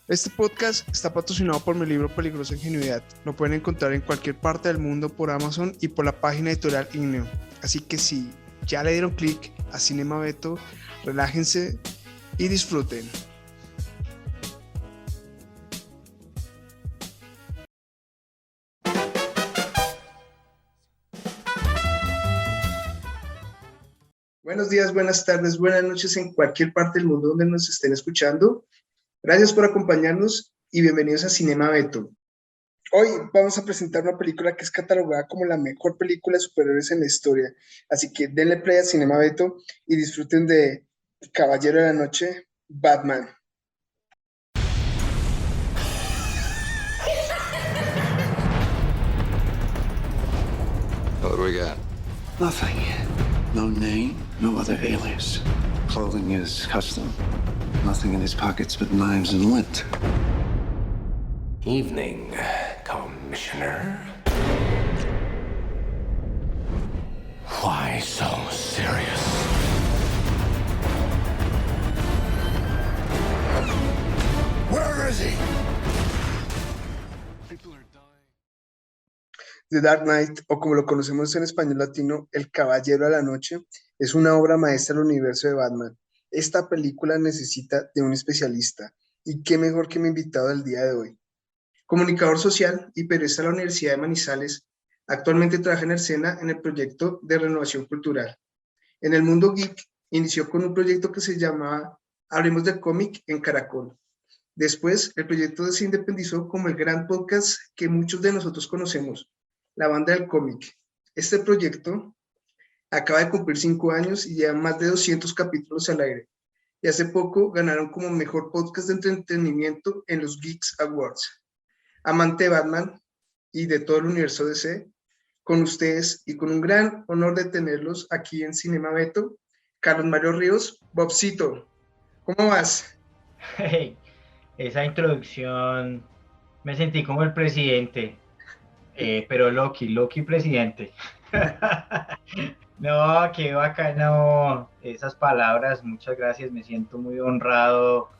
Este podcast está patrocinado por mi libro Peligrosa Ingenuidad. Lo pueden encontrar en cualquier parte del mundo por Amazon y por la página editorial Igneo. Así que si ya le dieron clic a Cinema Beto, relájense y disfruten. Buenos días, buenas tardes, buenas noches en cualquier parte del mundo donde nos estén escuchando. Gracias por acompañarnos y bienvenidos a Cinema Beto. Hoy vamos a presentar una película que es catalogada como la mejor película de superhéroes en la historia. Así que denle play a Cinema Beto y disfruten de El Caballero de la Noche, Batman. What do we got? Nothing. No name, no other alias. Clothing is custom. Nothing in his pockets but knives and lint. Evening, Commissioner. Why so serious? Where is he? The Dark Knight, o como lo conocemos en español latino, El Caballero de la Noche, es una obra maestra del universo de Batman. Esta película necesita de un especialista, y qué mejor que mi invitado del día de hoy. Comunicador social y periodista de la Universidad de Manizales, actualmente trabaja en el SENA en el proyecto de renovación cultural. En el mundo geek, inició con un proyecto que se llamaba Hablemos del cómic en Caracol. Después, el proyecto se independizó como el gran podcast que muchos de nosotros conocemos, La Banda del Cómic. Este proyecto acaba de cumplir 5 años y lleva más de 200 capítulos al aire. Y hace poco ganaron como mejor podcast de entretenimiento en los Geeks Awards. Amante de Batman y de todo el universo DC, con ustedes y con un gran honor de tenerlos aquí en Cinema Beto, Carlos Mario Ríos, Bobcito. ¿Cómo vas? Hey, esa introducción me sentí como el presidente, pero Loki presidente. No, qué bacano esas palabras, muchas gracias, me siento muy honrado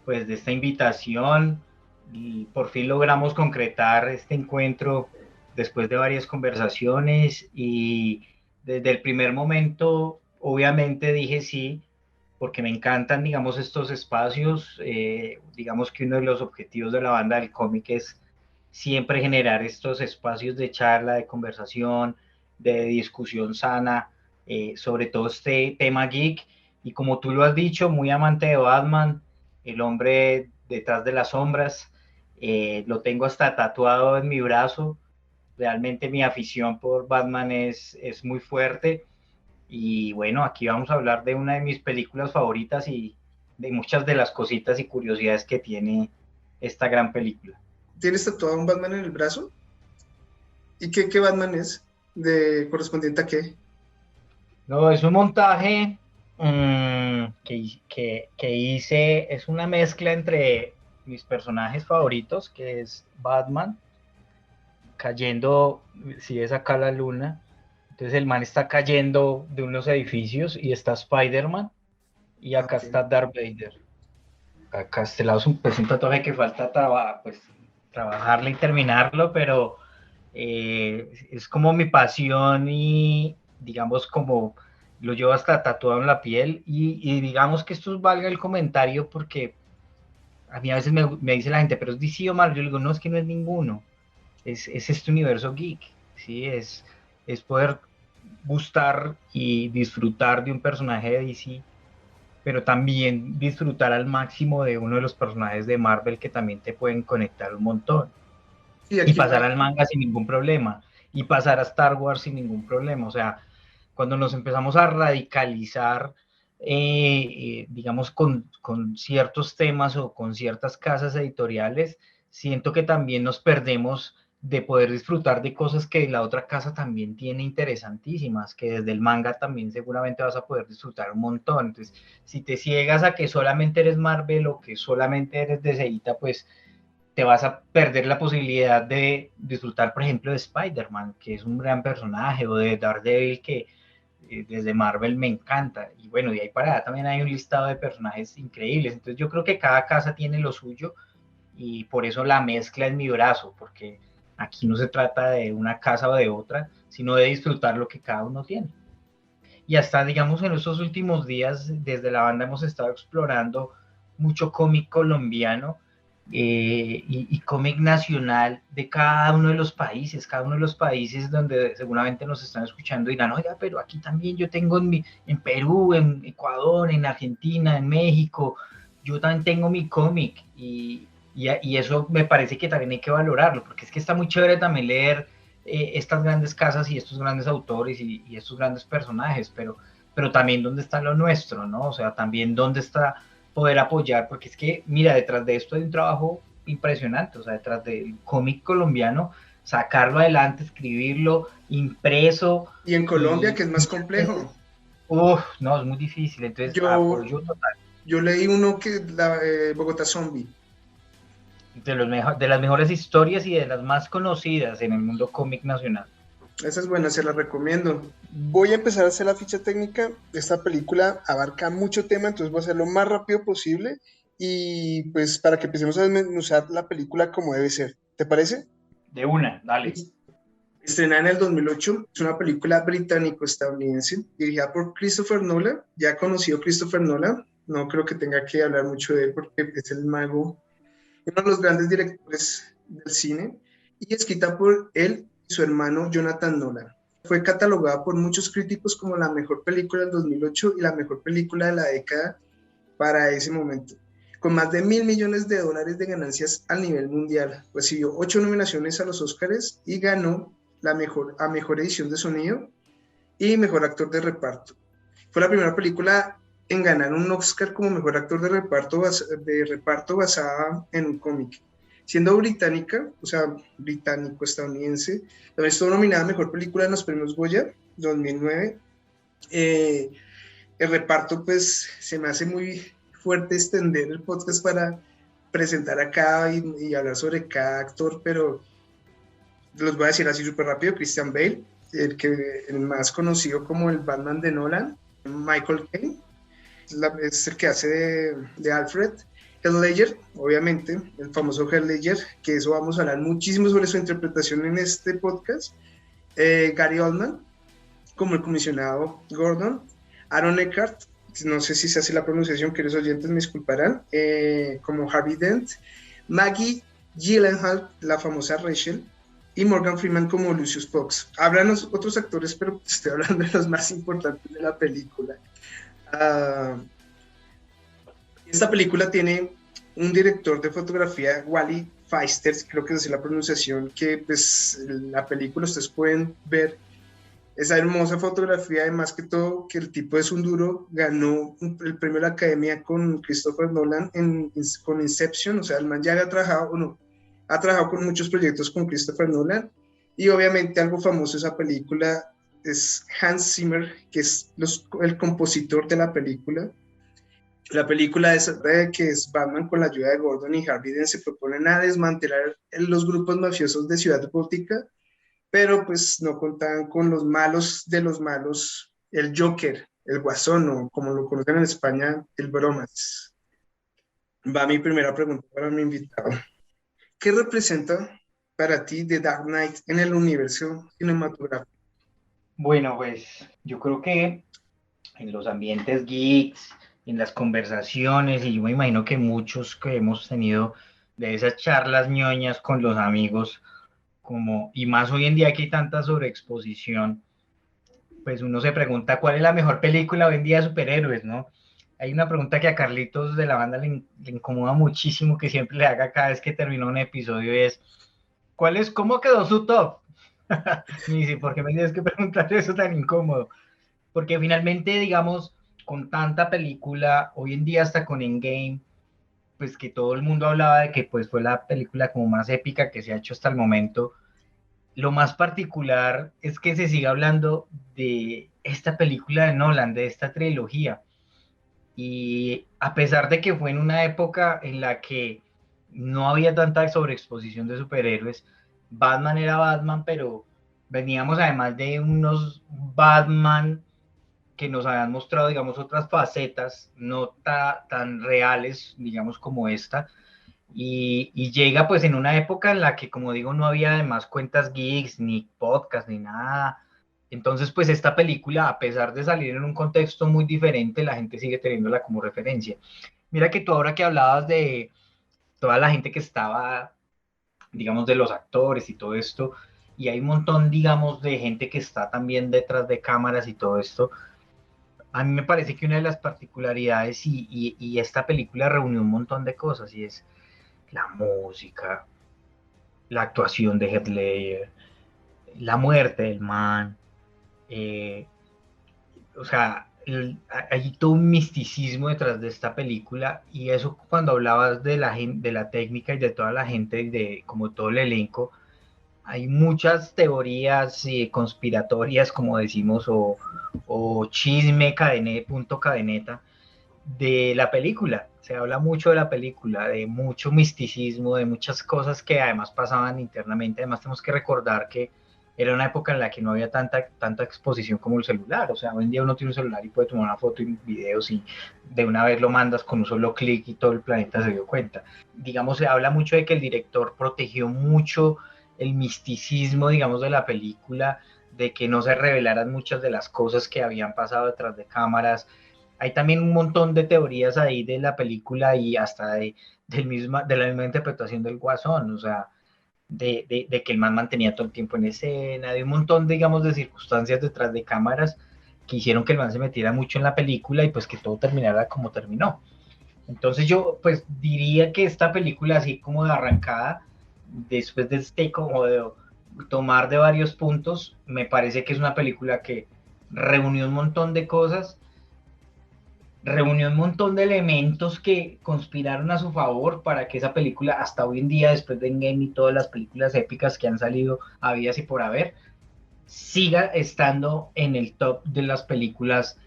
pues de esta invitación y por fin logramos concretar este encuentro después de varias conversaciones y desde el primer momento obviamente dije sí, porque me encantan, digamos, estos espacios. Digamos que uno de los objetivos de la banda del cómic es siempre generar estos espacios de charla, de conversación, de discusión sana, sobre todo este tema geek. Y como tú lo has dicho, muy amante de Batman, el hombre detrás de las sombras. Lo tengo hasta tatuado en mi brazo. Realmente mi afición por Batman es muy fuerte. Y bueno, aquí vamos a hablar de una de mis películas favoritas y de muchas de las cositas y curiosidades que tiene esta gran película. ¿Tienes tatuado un Batman en el brazo? ¿Y qué Batman es? ¿De correspondiente a qué? No, es un montaje que hice, es una mezcla entre mis personajes favoritos, que es Batman, cayendo, si ves acá la luna, entonces el man está cayendo de unos edificios y está Spider-Man y acá Okay. está Darth Vader. Acá este lado es un tatuaje que falta pues, trabajarlo y terminarlo, pero es como mi pasión y digamos como lo llevo hasta tatuado en la piel y digamos que esto valga el comentario porque a mí a veces me dice la gente, pero es DC o Marvel, yo le digo, no, es que no es ninguno, es este universo geek, ¿sí? Es poder gustar y disfrutar de un personaje de DC, pero también disfrutar al máximo de uno de los personajes de Marvel que también te pueden conectar un montón. Sí, Y aquí pasar al manga sin ningún problema. Y pasar a Star Wars sin ningún problema. O sea, cuando nos empezamos a radicalizar, digamos, con ciertos temas o con ciertas casas editoriales, siento que también nos perdemos de poder disfrutar de cosas que la otra casa también tiene interesantísimas, que desde el manga también seguramente vas a poder disfrutar un montón. Entonces, si te ciegas a que solamente eres Marvel o que solamente eres DCita, pues te vas a perder la posibilidad de disfrutar, por ejemplo, de Spider-Man, que es un gran personaje, o de Daredevil, que desde Marvel me encanta. Y bueno, de ahí para allá también hay un listado de personajes increíbles. Entonces yo creo que cada casa tiene lo suyo y por eso la mezcla es mi brazo, porque aquí no se trata de una casa o de otra, sino de disfrutar lo que cada uno tiene. Y hasta, digamos, en estos últimos días, desde la banda hemos estado explorando mucho cómic colombiano y cómic nacional de cada uno de los países donde seguramente nos están escuchando y dirán, oiga, pero aquí también yo tengo en Perú, en Ecuador, en Argentina, en México, yo también tengo mi cómic y eso me parece que también hay que valorarlo, porque es que está muy chévere también leer estas grandes casas y estos grandes autores y estos grandes personajes, pero también dónde está lo nuestro, ¿no? O sea, también dónde está poder apoyar, porque es que, mira, detrás de esto hay un trabajo impresionante, o sea, detrás del cómic colombiano, sacarlo adelante, escribirlo, impreso. Y en Colombia, que es más complejo. No, es muy difícil, entonces Yo, apoyo total. yo leí uno que, Bogotá Zombie. De las mejores historias y de las más conocidas en el mundo cómic nacional. Esa es buena, se la recomiendo. Voy a empezar a hacer la ficha técnica. Esta película abarca mucho tema, entonces voy a hacer lo más rápido posible y pues para que empecemos a desmenuzar la película como debe ser. ¿Te parece? De una, dale. Estrenada en el 2008, es una película británico-estadounidense dirigida por Christopher Nolan, ya conocido Christopher Nolan. No creo que tenga que hablar mucho de él porque es el mago, uno de los grandes directores del cine, y escrita por él y su hermano Jonathan Nolan. Fue catalogada por muchos críticos como la mejor película del 2008 y la mejor película de la década para ese momento. Con más de $1.000 millones de ganancias a nivel mundial. Recibió 8 nominaciones a los Oscars y ganó a mejor edición de sonido y mejor actor de reparto. Fue la primera película en ganar un Oscar como mejor actor de reparto basada en un cómic. Siendo británica, o sea, británico-estadounidense, también estuvo nominada a mejor película en los premios Goya 2009. El reparto, pues, se me hace muy fuerte extender el podcast para presentar acá y hablar sobre cada actor, pero los voy a decir así súper rápido. Christian Bale, el más conocido como el Batman de Nolan. Michael Caine, es el que hace de Alfred. Heath Ledger, obviamente, el famoso Heath Ledger, que eso vamos a hablar muchísimo sobre su interpretación en este podcast. Gary Oldman, como el comisionado Gordon. Aaron Eckhart, no sé si se hace la pronunciación, que los oyentes me disculparán, como Harvey Dent. Maggie Gyllenhaal, la famosa Rachel, y Morgan Freeman como Lucius Fox. Habrán otros actores, pero estoy hablando de los más importantes de la película. Esta película tiene un director de fotografía, Wally Pfister, creo que es así la pronunciación, que pues la película ustedes pueden ver esa hermosa fotografía, además que todo, que el tipo es un duro, ganó el premio de la Academia con Christopher Nolan con Inception, o sea, el man ya ha trabajado con muchos proyectos con Christopher Nolan, y obviamente algo famoso de esa película es Hans Zimmer, que es el compositor de la película. La película que es Batman con la ayuda de Gordon y Harvey Dent se proponen a desmantelar los grupos mafiosos de Ciudad Gótica, pero pues no contaban con los malos de los malos, el Joker, el Guasón, o como lo conocen en España, el Bromas. Va mi primera pregunta para mi invitado. ¿Qué representa para ti The Dark Knight en el universo cinematográfico? Bueno, pues yo creo que en los ambientes geeks, en las conversaciones, y yo me imagino que muchos que hemos tenido de esas charlas ñoñas con los amigos, y más hoy en día que hay tanta sobreexposición, pues uno se pregunta cuál es la mejor película hoy en día de superhéroes, ¿no? Hay una pregunta que a Carlitos de la banda le incomoda muchísimo, que siempre le haga cada vez que termina un episodio, y es, ¿cómo quedó su top? Y dice, ¿por qué me tienes que preguntar eso tan incómodo? Porque finalmente, digamos, con tanta película, hoy en día hasta con Endgame, pues que todo el mundo hablaba de que pues fue la película como más épica que se ha hecho hasta el momento. Lo más particular es que se sigue hablando de esta película de Nolan, de esta trilogía. Y a pesar de que fue en una época en la que no había tanta sobreexposición de superhéroes, Batman era Batman, pero veníamos además de unos Batman que nos habían mostrado, digamos, otras facetas no tan reales, digamos, como esta. y llega pues en una época en la que, como digo, no había además cuentas geeks, ni podcast, ni nada. Entonces, pues esta película, a pesar de salir en un contexto muy diferente, la gente sigue teniéndola como referencia. Mira que tú ahora que hablabas de toda la gente que estaba, digamos, de los actores y todo esto, y hay un montón, digamos, de gente que está también detrás de cámaras y todo esto, a mí me parece que una de las particularidades y esta película reunió un montón de cosas, y es la música, la actuación de Heath Ledger, la muerte del man, eh, o sea, hay todo un misticismo detrás de esta película, y eso cuando hablabas de de la técnica y de toda la gente y de como todo el elenco, hay muchas teorías conspiratorias, como decimos, o chisme punto cadeneta de la película. Se habla mucho de la película, de mucho misticismo, de muchas cosas que además pasaban internamente. Además tenemos que recordar que era una época en la que no había tanta exposición como el celular. O sea, hoy en día uno tiene un celular y puede tomar una foto y videos y de una vez lo mandas con un solo clic y todo el planeta se dio cuenta. Digamos, se habla mucho de que el director protegió mucho el misticismo, digamos, de la película, de que no se revelaran muchas de las cosas que habían pasado detrás de cámaras. Hay también un montón de teorías ahí de la película y hasta de la misma interpretación del Guasón, o sea, de que el man mantenía todo el tiempo en escena, de un montón, digamos, de circunstancias detrás de cámaras que hicieron que el man se metiera mucho en la película y pues que todo terminara como terminó. Entonces yo pues diría que esta película así como de arrancada, después de este como de tomar de varios puntos, me parece que es una película que reunió un montón de cosas, reunió un montón de elementos que conspiraron a su favor para que esa película, hasta hoy en día, después de Endgame y todas las películas épicas que han salido habidas y por haber, siga estando en el top de las películas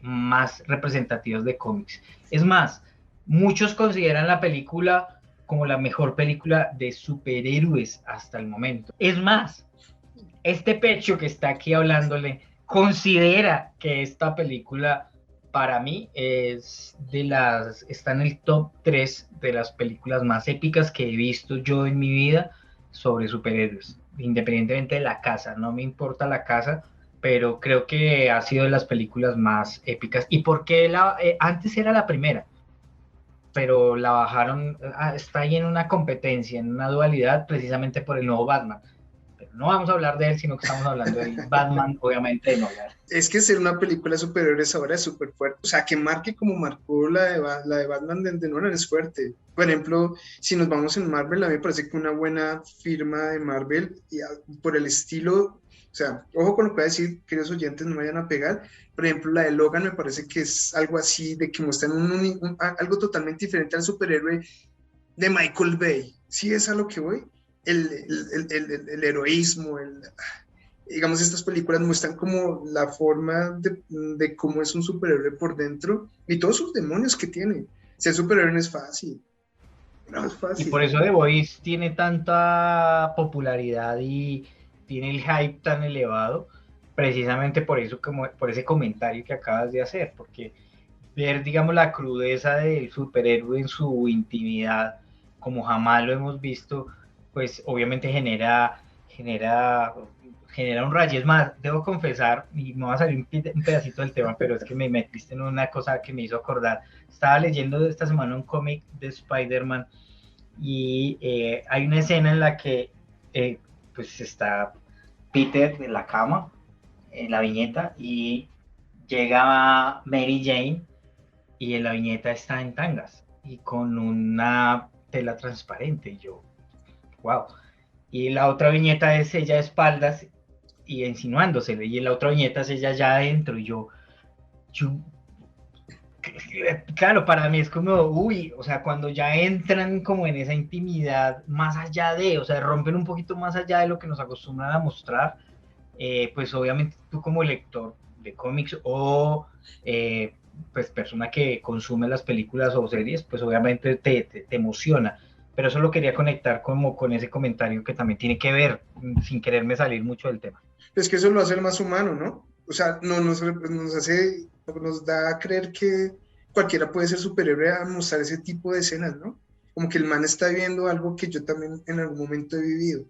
más representativas de cómics. Es más, muchos consideran la película como la mejor película de superhéroes hasta el momento. Es más, este pecho que está aquí hablándole considera que esta película para mí está en el top 3 de las películas más épicas que he visto yo en mi vida sobre superhéroes, independientemente de la casa, no me importa la casa, pero creo que ha sido de las películas más épicas. ¿Y por qué antes era la primera? Pero la bajaron, está ahí en una competencia, en una dualidad, precisamente por el nuevo Batman. Pero no vamos a hablar de él, sino que estamos hablando del Batman, obviamente, de Nolan. Es que ser una película de superhéroes ahora es súper fuerte. O sea, que marque como marcó la de Batman de Nolan es fuerte. Por ejemplo, si nos vamos en Marvel, a mí me parece que una buena firma de Marvel, por el estilo, o sea, ojo con lo que voy a decir, queridos oyentes, no me vayan a pegar. Por ejemplo, la de Logan me parece que es algo así, de que muestran algo totalmente diferente al superhéroe de Michael Bay. ¿Sí es a lo que voy? El heroísmo, digamos, estas películas muestran como la forma de cómo es un superhéroe por dentro y todos sus demonios que tiene. Ser superhéroe no es fácil. No es fácil. Y por eso The Voice tiene tanta popularidad y tiene el hype tan elevado, precisamente por eso, por ese comentario que acabas de hacer, porque ver, digamos, la crudeza del superhéroe en su intimidad, como jamás lo hemos visto, pues obviamente genera un rayo. Es más, debo confesar, y me va a salir un pedacito del tema, pero es que me metiste en una cosa que me hizo acordar. Estaba leyendo esta semana un cómic de Spider-Man y hay una escena en la que pues está Peter en la cama, en la viñeta, y llega Mary Jane y en la viñeta está en tangas y con una tela transparente, y yo, wow. Y la otra viñeta es ella de espaldas y insinuándosele, y en la otra viñeta es ella ya adentro, y yo, claro, para mí es como, uy, o sea, cuando ya entran como en esa intimidad, más allá de, o sea, rompen un poquito más allá de lo que nos acostumbran a mostrar, pues obviamente tú como lector de cómics o pues persona que consume las películas o series, pues obviamente te emociona. Pero eso lo quería conectar como con ese comentario que también tiene que ver, sin quererme salir mucho del tema. Es que eso lo hace el más humano, ¿no? O sea, nos da a creer que cualquiera puede ser superhéroe a mostrar ese tipo de escenas, ¿no? como que el man está viviendo algo que yo también en algún momento he vivido.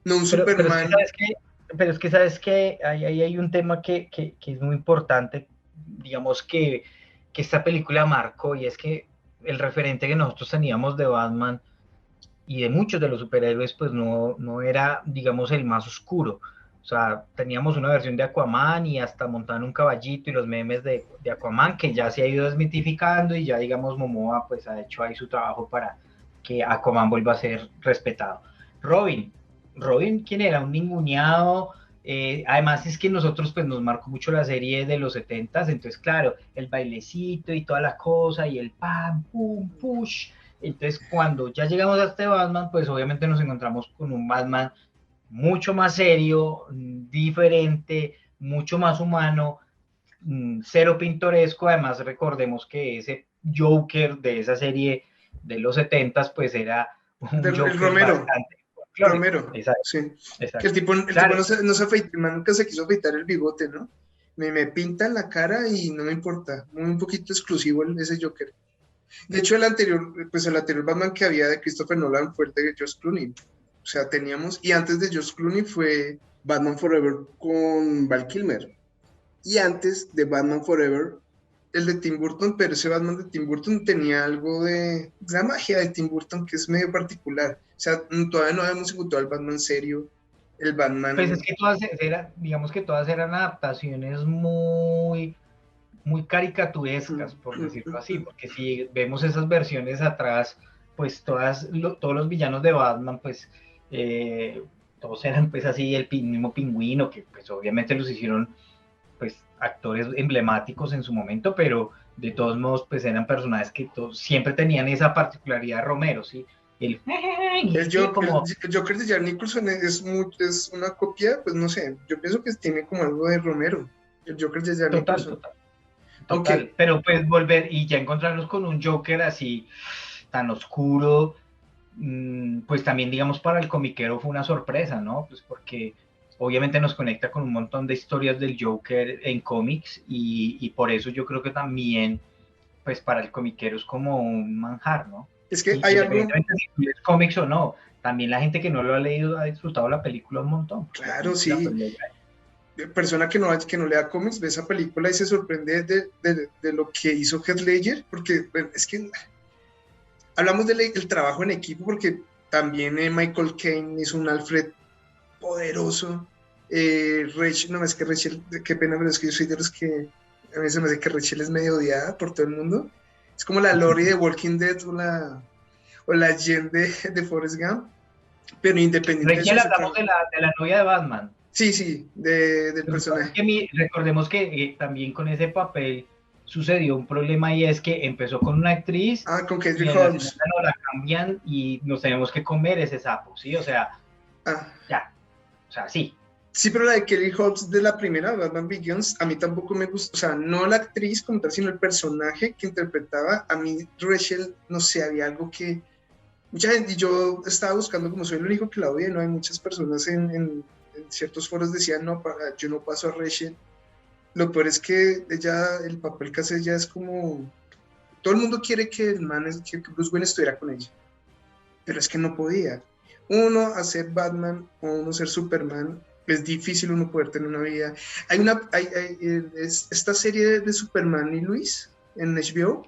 No un Pero Superman. es que sabes que ahí hay un tema que es muy importante, digamos que esta película marcó, y es que el referente que nosotros teníamos de Batman y de muchos de los superhéroes, pues no era, digamos, el más oscuro. O sea, teníamos una versión de Aquaman y hasta montaban un caballito y los memes de Aquaman, que ya se ha ido desmitificando, y ya, digamos, Momoa pues ha hecho ahí su trabajo para que Aquaman vuelva a ser respetado. Robin, ¿quién era? Un ninguneado. Además es que nosotros pues nos marcó mucho la serie de los 70s, entonces claro, el bailecito y toda la cosa y el pam, pum, push. Entonces cuando ya llegamos a este Batman, pues obviamente nos encontramos con un Batman mucho más serio, diferente, mucho más humano, cero pintoresco. Además recordemos que ese Joker de esa serie de los 70s pues era un El Joker Romero. bastante folclórico. Romero, Exacto, sí. Que exacto. el tipo Claro, no se afeita, el man nunca se quiso afeitar el bigote, ¿no? Me pintan la cara y no me importa. Muy un poquito exclusivo ese Joker. De hecho, el anterior Batman que había de Christopher Nolan fue el de George Clooney. O sea, teníamos, y antes de George Clooney fue Batman Forever con Val Kilmer. Y antes de Batman Forever, el de Tim Burton, pero ese Batman de Tim Burton tenía algo de la magia de Tim Burton que es medio particular. O sea, todavía no habíamos encontrado el Batman serio, el pues Batman. es que digamos que todas eran adaptaciones muy caricaturescas, por decirlo así, porque si vemos esas versiones atrás, pues todos los villanos de Batman, pues todos eran pues así el mismo pingüino, que pues obviamente los hicieron pues actores emblemáticos en su momento, pero de todos modos pues eran personajes que siempre tenían esa particularidad de Romero, ¿sí? El, El sí, Joker, como el Joker de Jack Nicholson es una copia, pues no sé, yo pienso que tiene como algo de Romero, el Joker de Jack total, Nicholson. total. Aunque, Total, pero pues volver y ya encontrarnos con un Joker así tan oscuro, pues también digamos para el comiquero fue una sorpresa, ¿no? Pues porque obviamente nos conecta con un montón de historias del Joker en cómics, y por eso yo creo que también pues para el comiquero es como un manjar, ¿no? es que Y hay algo, independientemente de si tú lees cómics o no, también la gente que no lo ha leído ha disfrutado la película un montón, porque la claro, película pues sí, persona que no lea cómics ve esa película y se sorprende de lo que hizo Heath Ledger, porque bueno, es que hablamos del trabajo en equipo, porque también Michael Caine hizo un Alfred poderoso. Rachel, no, es que Rachel, qué pena, pero es que yo soy de los que a veces me hace que Rachel es medio odiada por todo el mundo. Es como la Lori de Walking Dead o la Jen de Forrest Gump, pero independiente de eso, Rachel, hablamos de la novia de Batman. sí, sí, del personaje. Recordemos que también con ese papel sucedió un problema, y es que empezó con una actriz Ah, con y Katie en la Holmes. segunda no la cambian y nos tenemos que comer ese sapo, ¿sí? O sea, Ah, ya, o sea, sí. sí, pero la de Kelly Holmes de la primera, Batman Begins, a mí tampoco me gusta, o sea, no la actriz como tal, sino el personaje que interpretaba. A mí, Rachel, no sé, había algo que mucha gente, y yo estaba buscando, como soy el único que la odia, no hay muchas personas en ciertos foros decían, no, yo no paso a Rachel. Lo peor es que ella, el papel que hace ya es como, todo el mundo quiere que que Bruce Wayne estuviera con ella, pero es que no podía. Uno hacer Batman o uno ser Superman, es difícil uno poder tener una vida. Esta serie de Superman y Luis en HBO,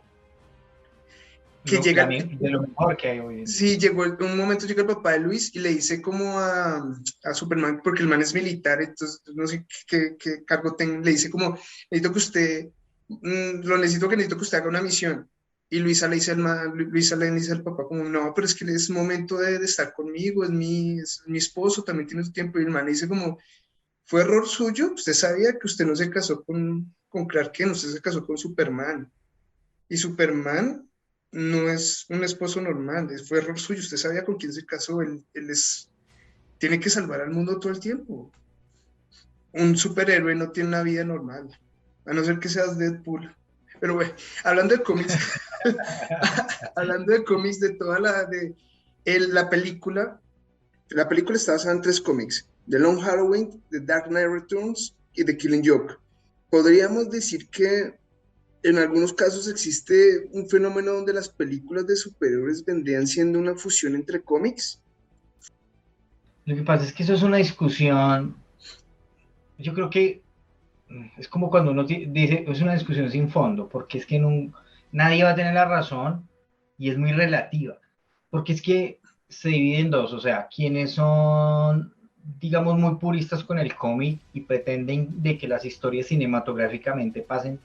que llega, De lo mejor que hay hoy en día. sí, un momento llega el papá de Luis y le dice como a Superman, porque el man es militar, entonces no sé qué cargo tenga, le dice como, necesito que usted, necesito que usted haga una misión. Y Luisa le dice Luisa le dice al papá como, no, pero es que es momento de estar conmigo, es mi esposo, también tiene su tiempo. Y el man le dice como, fue error suyo, usted sabía que usted no se casó con Clark Kent, usted se casó con Superman. Y Superman no es un esposo normal, fue error suyo, usted sabía con quién se casó, tiene que salvar al mundo todo el tiempo. Un superhéroe no tiene una vida normal, a no ser que seas Deadpool. Pero bueno, hablando de cómics, hablando de cómics, de toda la película está basada en 3 cómics: The Long Halloween, The Dark Knight Returns y The Killing Joke. Podríamos decir que En algunos casos existe un fenómeno donde las películas de superhéroes vendrían siendo una fusión entre cómics. Lo que pasa es que eso es una discusión, yo creo que es como cuando uno dice, es una discusión sin fondo, porque es que nadie va a tener la razón y es muy relativa, porque es que se divide en dos, o sea, quienes son, digamos, muy puristas con el cómic y pretenden de que las historias cinematográficamente pasen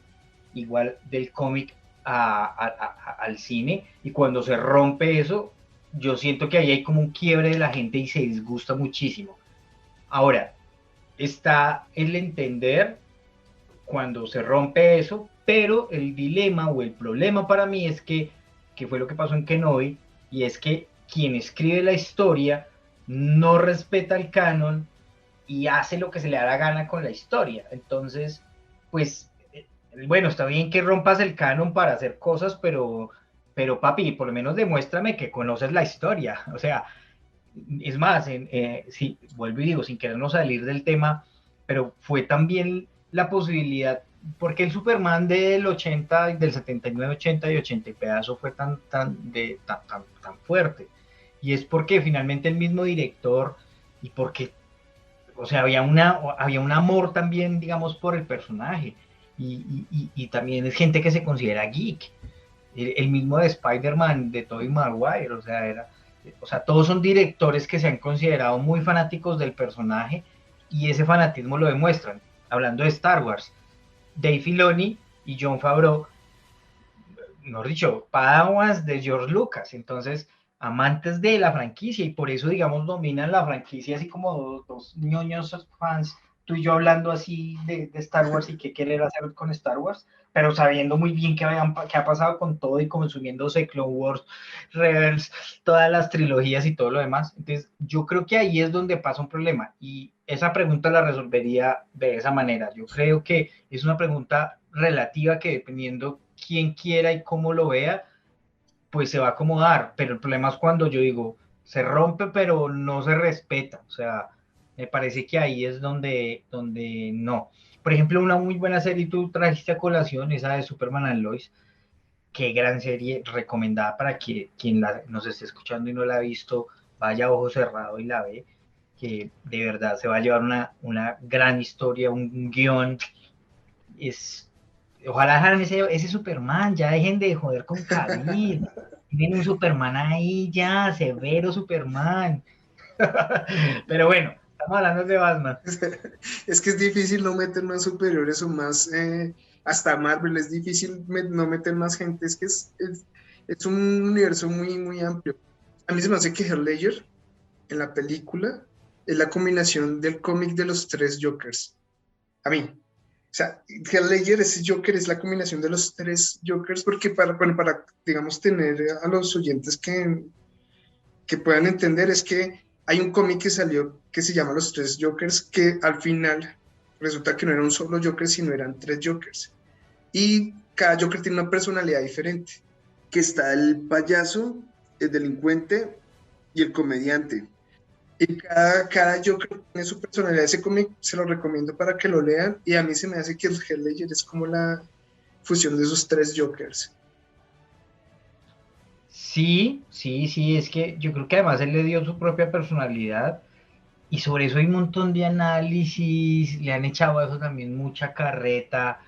igual del cómic al cine, y cuando se rompe eso, yo siento que ahí hay como un quiebre de la gente y se disgusta muchísimo. Ahora, está el entender cuando se rompe eso, pero el dilema o el problema para mí es que fue lo que pasó en Kenobi, y es que quien escribe la historia no respeta el canon y hace lo que se le da la gana con la historia. Entonces, pues, bueno, está bien que rompas el canon para hacer cosas, pero papi, por lo menos demuéstrame que conoces la historia. O sea, es más, sí, vuelvo y digo, sin querernos salir del tema, pero fue también la posibilidad, porque el Superman del 80, del 79, 80 y 80 y pedazo fue tan fuerte. Y es porque finalmente el mismo director, y porque, o sea, había un amor también, digamos, por el personaje. Y también es gente que se considera geek. El mismo de Spider-Man, de Tobey Maguire, o sea, todos son directores que se han considerado muy fanáticos del personaje, y ese fanatismo lo demuestran. Hablando de Star Wars, Dave Filoni y Jon Favreau, mejor dicho, padawans de George Lucas, entonces amantes de la franquicia, y por eso, digamos, dominan la franquicia, así como dos ñoños fans, tú y yo hablando así de Star Wars y qué querer hacer con Star Wars, pero sabiendo muy bien qué ha pasado con todo y consumiéndose Clone Wars, Rebels, todas las trilogías y todo lo demás. Entonces, yo creo que ahí es donde pasa un problema, y esa pregunta la resolvería de esa manera. Yo creo que es una pregunta relativa que, dependiendo quién quiera y cómo lo vea, pues se va a acomodar, pero el problema es cuando yo digo, se rompe pero no se respeta, o sea, me parece que ahí es donde no. Por ejemplo, una muy buena serie, tú trajiste a colación, esa de Superman and Lois, qué gran serie, recomendada para que quien nos esté escuchando y no la ha visto, vaya a ojo cerrado y la ve, que de verdad se va a llevar una gran historia, un guión, es, ojalá dejaran ese Superman, ya dejen de joder con Cavill, tienen un Superman ahí ya, severo Superman. Pero bueno, estamos hablando de Batman. Es que es difícil no meter más superiores o más, hasta Marvel es difícil no meter más gente, es que es un universo muy, muy amplio. A mí se me hace que Heath Ledger en la película es la combinación del cómic de los tres Jokers. A mí. O sea, Heath Ledger, ese Joker es la combinación de los tres Jokers, porque bueno, para digamos, tener a los oyentes que puedan entender, es que hay un cómic que salió que se llama Los Tres Jokers, que al final resulta que no era un solo Joker, sino eran tres Jokers. Y cada Joker tiene una personalidad diferente, que está el payaso, el delincuente y el comediante. Y cada Joker tiene su personalidad. Ese cómic se lo recomiendo para que lo lean, y a mí se me hace que el Heath Ledger es como la fusión de esos tres Jokers. Sí, sí, sí, es que yo creo que además él le dio su propia personalidad, y sobre eso hay un montón de análisis, le han echado a eso también mucha carreta,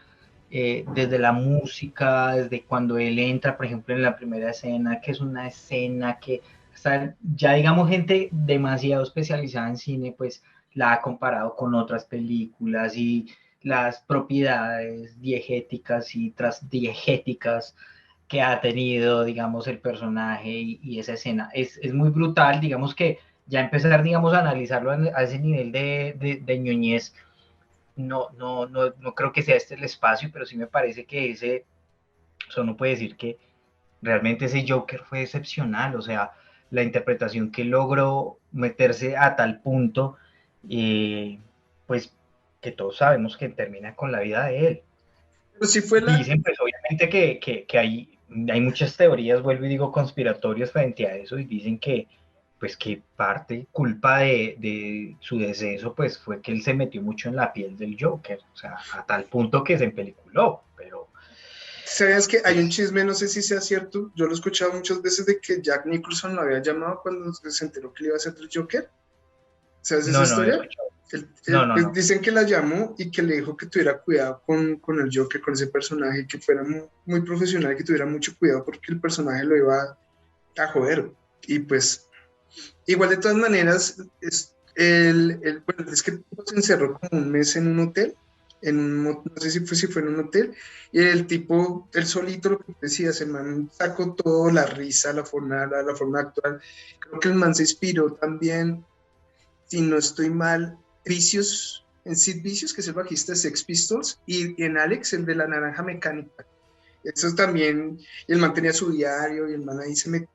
desde la música, desde cuando él entra, por ejemplo, en la primera escena, que es una escena que hasta ya, digamos, gente demasiado especializada en cine, pues la ha comparado con otras películas, y las propiedades diegéticas y transdiegéticas que ha tenido, digamos, el personaje y esa escena. Es muy brutal, digamos que ya empezar, digamos, a analizarlo a ese nivel de ñoñez, no creo que sea este el espacio, pero sí me parece que eso no puede decir que realmente ese Joker fue excepcional, o sea, la interpretación que logró meterse a tal punto, eh, pues que todos sabemos que termina con la vida de él. Pero sí fue la, Dicen, pues obviamente que hay muchas teorías, vuelvo y digo, conspiratorias frente a eso, y dicen que, pues, que parte culpa de su deceso, pues fue que él se metió mucho en la piel del Joker, o sea, a tal punto que se empeliculó, pero ¿Sabías que hay un chisme, no sé si sea cierto? Yo lo he escuchado muchas veces de que Jack Nicholson lo había llamado cuando se enteró que le iba a hacer el Joker. ¿Sabes esa No, no he historia? escuchado. No, no, Pues no. dicen que la llamó y que le dijo que tuviera cuidado con el Joker, con ese personaje, que fuera muy profesional, que tuviera mucho cuidado porque el personaje lo iba a joder. Y pues, igual de todas maneras, bueno, es que se encerró como un mes en un hotel, no sé si fue en un hotel, y el tipo, él solito, lo que decía, el man sacó todo, la risa, la forma actual. Creo que el man se inspiró también, si no estoy mal, Vicious, en Sid Vicious, que es el bajista de Sex Pistols, y en Alex, el de la naranja mecánica. Eso también, y el man tenía su diario, y el man ahí se metió.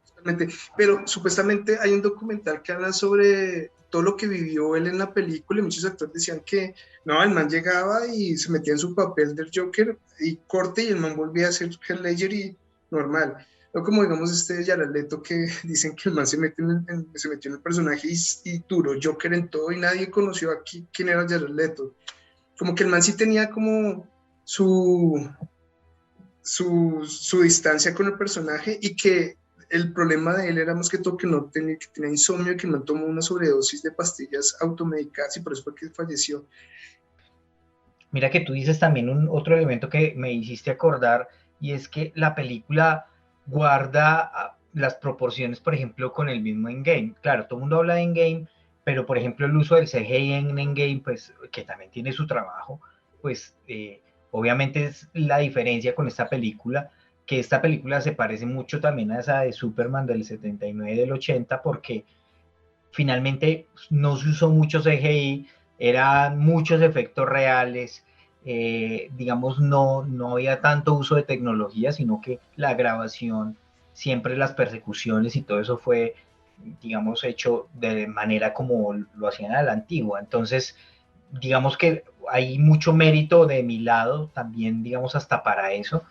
Pero supuestamente hay un documental que habla sobre todo lo que vivió él en la película, y muchos actores decían que no, el man llegaba y se metía en su papel del Joker y corte, y el man volvía a ser Heath Ledger y normal. No como digamos este Jared Leto, que dicen que el man se metió en el personaje y duró Joker en todo y nadie conoció aquí quién era Jared Leto. Como que el man sí tenía como su, su distancia con el personaje, y que el problema de él era más que todo que no tenía, que tenía insomnio, que no tomó una sobredosis de pastillas automedicadas y por eso fue que falleció. Mira que tú dices también un otro elemento que me hiciste acordar, y es que la película guarda las proporciones, por ejemplo, con el mismo Endgame. Claro, todo el mundo habla de Endgame, pero por ejemplo el uso del CGI en Endgame, pues que también tiene su trabajo, pues obviamente es la diferencia con esta película, que esta película se parece mucho también a esa de Superman del 79 y del 80, porque finalmente no se usó mucho CGI, eran muchos efectos reales, digamos, no había tanto uso de tecnología, sino que la grabación, siempre las persecuciones y todo eso fue, digamos, hecho de manera como lo hacían a la antigua. Entonces, digamos que hay mucho mérito de mi lado también, digamos, hasta para eso.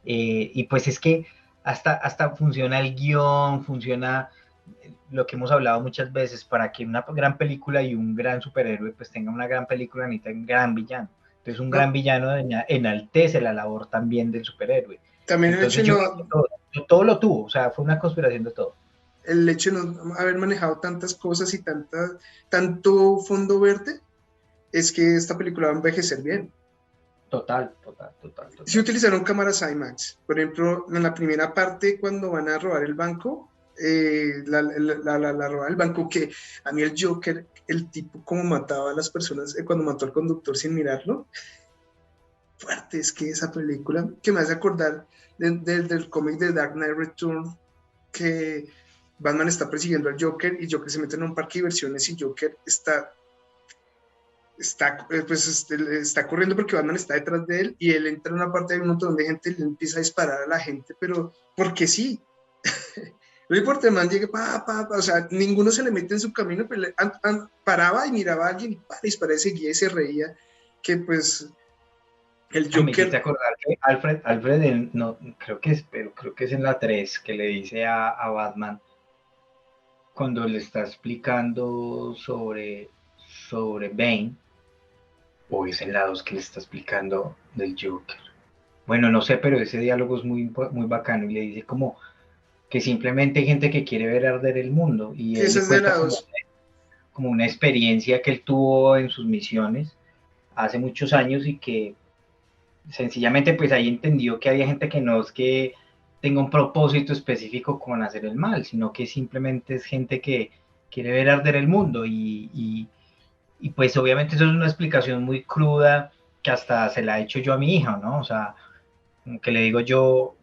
Y pues es que hasta funciona el guión, funciona lo que hemos hablado muchas veces, para que una gran película y un gran superhéroe pues tenga una gran película, necesita un gran villano. Entonces un gran No, villano enaltece la labor también del superhéroe. también el hecho Entonces de yo creo que no, todo lo tuvo, o sea, fue una conspiración de todo. el hecho de no haber manejado tantas cosas y tanto fondo verde, es que esta película va a envejecer bien. Total, total, total, Si total. utilizaron cámaras IMAX, por ejemplo, en la primera parte cuando van a robar el banco, la roba del banco, que a mí el Joker, el tipo como mataba a las personas, cuando mató al conductor sin mirarlo, fuerte es que esa película, que me hace acordar del cómic de Dark Knight Return, que Batman está persiguiendo al Joker y Joker se mete en un parque de diversiones y Joker está corriendo porque Batman está detrás de él, y él entra en una parte de un montón de gente y le empieza a disparar a la gente, pero porque sí. No importa, el man llegue, o sea, ninguno se le mete en su camino, pero paraba y miraba a alguien y disparaba y seguía y se reía, que pues el Ay, me hiciste Joker, acordar que Alfred no, creo que es en la 3 que le dice a Batman, cuando le está explicando sobre Bane, o es en la 2 que le está explicando del Joker. Bueno, no sé, pero ese diálogo es muy bacano, y le dice como que simplemente hay gente que quiere ver arder el mundo, y que él esa le es de cuenta la dos. como una experiencia que él tuvo en sus misiones hace muchos años, y que sencillamente pues ahí entendió que había gente que no es que tenga un propósito específico con hacer el mal, sino que simplemente es gente que quiere ver arder el mundo, y pues obviamente eso es una explicación muy cruda que hasta se la he hecho yo a mi hija, ¿no? O sea, que le digo yo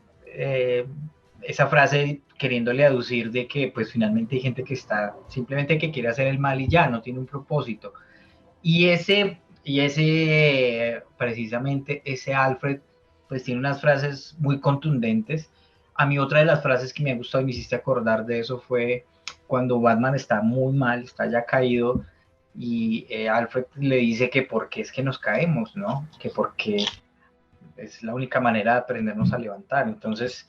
esa frase queriéndole aducir de que pues finalmente hay gente que está simplemente que quiere hacer el mal y ya, no tiene un propósito. Precisamente ese Alfred, pues tiene unas frases muy contundentes. A mí otra de las frases que me ha gustado y me hiciste acordar de eso fue cuando Batman está muy mal, está ya caído, y Alfred le dice que por qué es que nos caemos, ¿no? Que porque es la única manera de aprendernos a levantar. Entonces,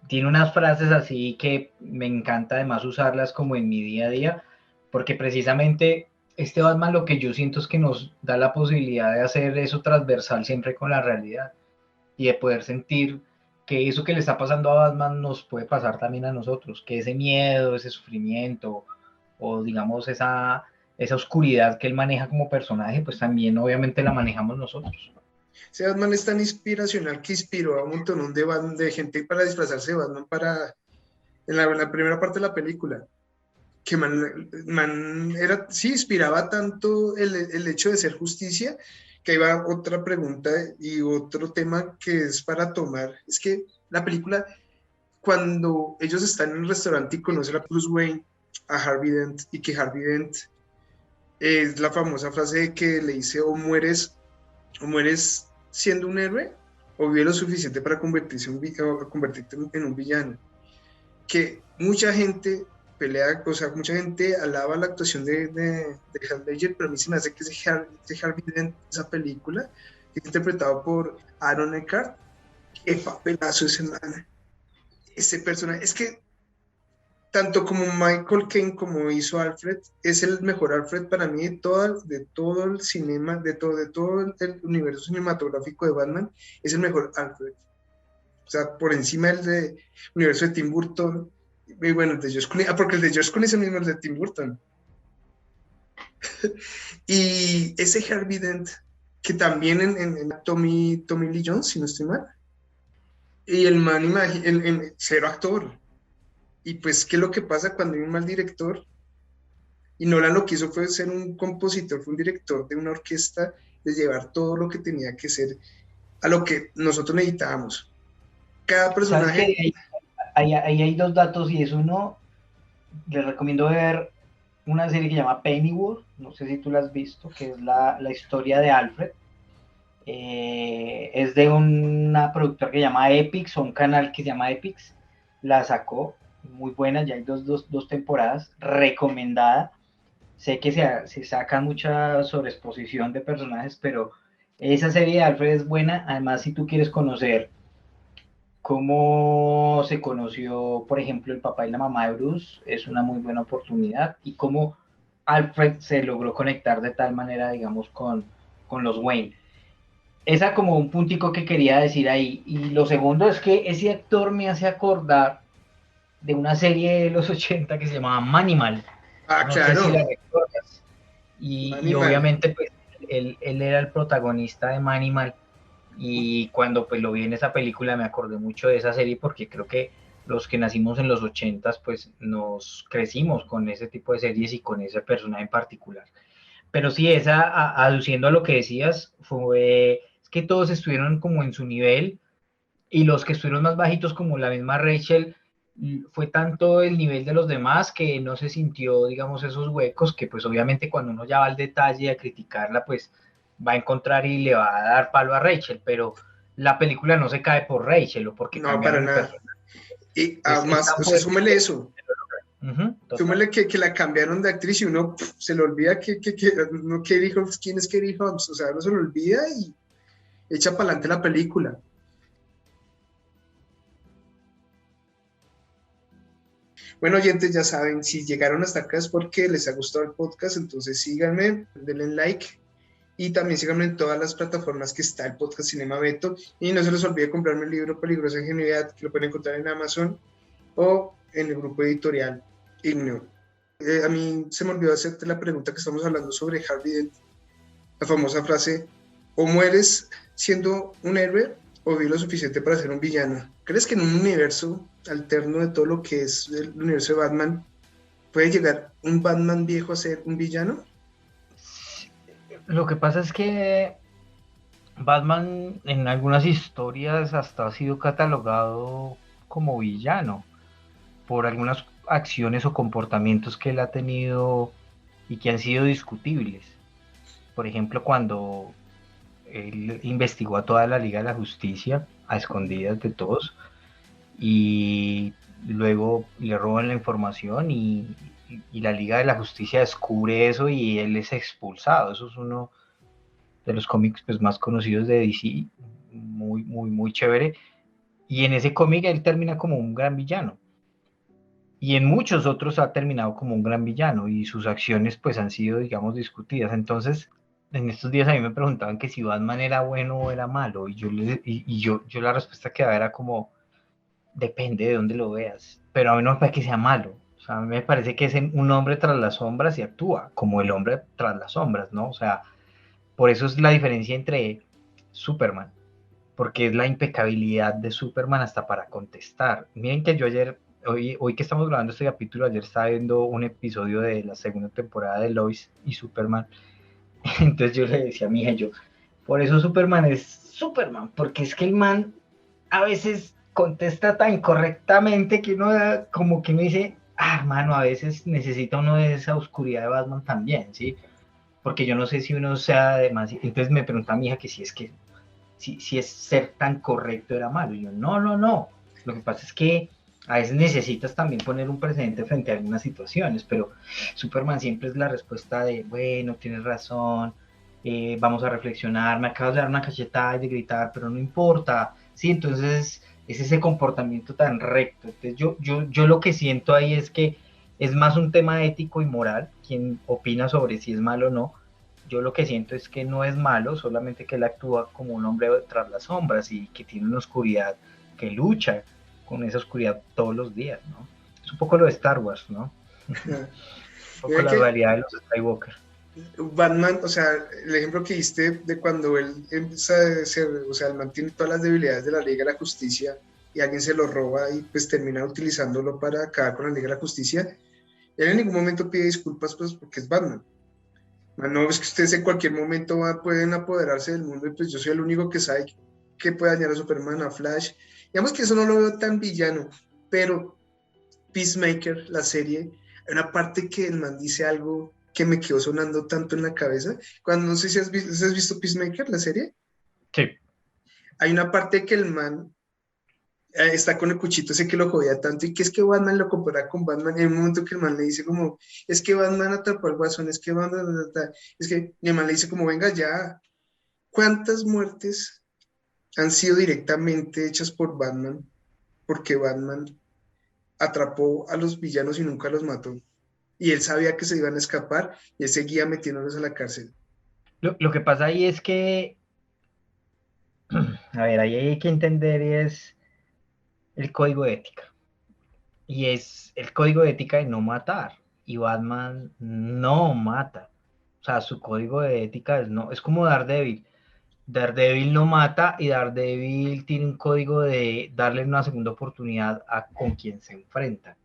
tiene unas frases así que me encanta además usarlas como en mi día a día, porque precisamente este Batman lo que yo siento es que nos da la posibilidad de hacer eso transversal siempre con la realidad. y de poder sentir que eso que le está pasando a Batman nos puede pasar también a nosotros, que ese miedo, ese sufrimiento, o digamos esa oscuridad que él maneja como personaje, pues también obviamente la manejamos nosotros. Ese Batman es tan inspiracional que inspiró a un montón de gente para disfrazarse de Batman en la primera parte de la película. Que era, sí, inspiraba tanto el hecho de ser justicia, que ahí va otra pregunta y otro tema que es para tomar. Es que la película, cuando ellos están en el restaurante y conocen a Bruce Wayne, a Harvey Dent, y que Harvey Dent es la famosa frase de que le dice o mueres siendo un héroe, o vive lo suficiente para convertirte en un villano. Que mucha gente pelea, o sea, mucha gente alaba la actuación de Heath Ledger, pero a mí se me hace que ese Harvey Dent, esa película, que es interpretado por Aaron Eckhart, qué papelazo ese personaje, es que tanto como Michael Caine como hizo Alfred, es el mejor Alfred para mí de todo el cinema, de todo el universo cinematográfico de Batman, es el mejor Alfred. O sea, por encima del universo de Tim Burton, y bueno, el de George Clooney, porque el de George Clooney es el mismo el de Tim Burton. Y ese Harvey Dent, que también en Tommy Lee Jones, si no estoy mal, y el man, el cero actor. Y pues, ¿qué es lo que pasa cuando hay un mal director? Y Nolan lo que hizo fue ser un compositor, fue un director de una orquesta, de llevar todo lo que tenía que ser a lo que nosotros necesitábamos. Cada personaje... Ahí hay dos datos, y es uno, les recomiendo ver una serie que se llama Pennyworth, no sé si tú la has visto, que es la historia de Alfred. Es de una productora que se llama Epix, o un canal que se llama Epix, la sacó, muy buena, ya hay dos temporadas, recomendada. Sé que se saca mucha sobreexposición de personajes, pero esa serie de Alfred es buena. Además, si tú quieres conocer cómo se conoció, por ejemplo, el papá y la mamá de Bruce, es una muy buena oportunidad, y cómo Alfred se logró conectar de tal manera, digamos, con los Wayne. Esa como un puntico que quería decir ahí. Y lo segundo es que ese actor me hace acordar de una serie de los 80 que se llamaba Manimal. Ah, No claro. sé si la recuerdas. Y obviamente pues él era el protagonista de Manimal, y cuando pues lo vi en esa película me acordé mucho de esa serie, porque creo que los que nacimos en los 80 pues nos crecimos con ese tipo de series y con ese personaje en particular. Pero sí, aduciendo a lo que decías, es que todos estuvieron como en su nivel, y los que estuvieron más bajitos, como la misma Rachel, fue tanto el nivel de los demás que no se sintió, digamos, esos huecos, que pues obviamente cuando uno ya va al detalle a criticarla, pues va a encontrar y le va a dar palo a Rachel, pero la película no se cae por Rachel o porque No, cambiaron para el nada. personaje. Y además, o sea, súmele eso. Súmele que la cambiaron de actriz y uno se le olvida no, quién es Katie Holmes, o sea, uno se lo olvida y echa para adelante la película. Bueno, oyentes, ya saben, si llegaron hasta acá es porque les ha gustado el podcast, entonces síganme, denle like, y también síganme en todas las plataformas que está el podcast Cinema Beto, y no se les olvide comprarme el libro Peligrosa Ingenuidad, que lo pueden encontrar en Amazon o en el grupo editorial Igneo. A mí se me olvidó hacerte la pregunta que estamos hablando sobre Harvey Dent, la famosa frase, o mueres siendo un héroe o vive lo suficiente para ser un villano. ¿Crees que en un universo alterno de todo lo que es el universo de Batman puede llegar un Batman viejo a ser un villano? Lo que pasa es que Batman en algunas historias hasta ha sido catalogado como villano por algunas acciones o comportamientos que él ha tenido y que han sido discutibles. Por ejemplo, cuando él investigó a toda la Liga de la Justicia a escondidas de todos, y luego le roban la información, y la Liga de la Justicia descubre eso y él es expulsado. Eso es uno de los cómics pues, más conocidos de DC, muy, muy, muy chévere. Y en ese cómic él termina como un gran villano. Y en muchos otros ha terminado como un gran villano, y sus acciones pues han sido, digamos, discutidas. Entonces, en estos días a mí me preguntaban que si Batman era bueno o era malo, y yo la respuesta que daba era como, depende de dónde lo veas, pero a mí no me parece que sea malo. O sea, a mí me parece que es un hombre tras las sombras y actúa como el hombre tras las sombras, ¿no? O sea, por eso es la diferencia entre Superman, porque es la impecabilidad de Superman hasta para contestar. Miren que yo ayer, hoy que estamos grabando este capítulo, ayer estaba viendo un episodio de la segunda temporada de Lois y Superman. Entonces yo le decía a mi hija, yo, por eso Superman es Superman, porque es que el man a veces contesta tan correctamente que uno como que me dice, mano, a veces necesita uno de esa oscuridad de Batman también, ¿sí? Porque yo no sé si uno sea demasiado. Entonces me pregunta a mi hija que si es ser tan correcto era malo. Y yo, no, no, no. Lo que pasa es que a veces necesitas también poner un precedente frente a algunas situaciones, pero Superman siempre es la respuesta de, bueno, tienes razón, vamos a reflexionar, me acabas de dar una cachetada y de gritar, pero no importa, sí, entonces es ese comportamiento tan recto. Entonces yo lo que siento ahí es que es más un tema ético y moral, quien opina sobre si es malo o no. Yo lo que siento es que no es malo, solamente que él actúa como un hombre tras las sombras y que tiene una oscuridad, que lucha con esa oscuridad todos los días, ¿no? Es un poco lo de Star Wars, ¿no? Ah, Un poco mira la que dualidad de los Skywalker. Batman, o sea, el ejemplo que diste de cuando él empieza a ser, o sea, él mantiene todas las debilidades de la Liga de la Justicia y alguien se lo roba y pues termina utilizándolo para acabar con la Liga de la Justicia, él en ningún momento pide disculpas pues porque es Batman. No, es que ustedes en cualquier momento pueden apoderarse del mundo y pues yo soy el único que sabe que puede dañar a Superman, a Flash. Digamos que eso no lo veo tan villano, pero Peacemaker, la serie, hay una parte que el man dice algo que me quedó sonando tanto en la cabeza. Cuando no sé si has visto Peacemaker, la serie, Sí. hay una parte que el man está con el cuchito ese que lo jodía tanto y que es que Batman lo compara con Batman y hay un momento que el man le dice como, es que Batman atrapó al Guasón, es que Batman, es que y el man le dice como, venga ya, ¿cuántas muertes han sido directamente hechas por Batman? Porque Batman atrapó a los villanos y nunca los mató. Y él sabía que se iban a escapar y él seguía metiéndolos a la cárcel. Lo que pasa ahí es que, a ver, ahí hay que entender es el código de ética. Y es el código de ética de no matar. Y Batman no mata. O sea, su código de ética es no, es como Daredevil. Daredevil no mata y Daredevil tiene un código de darle una segunda oportunidad a con quien se enfrenta,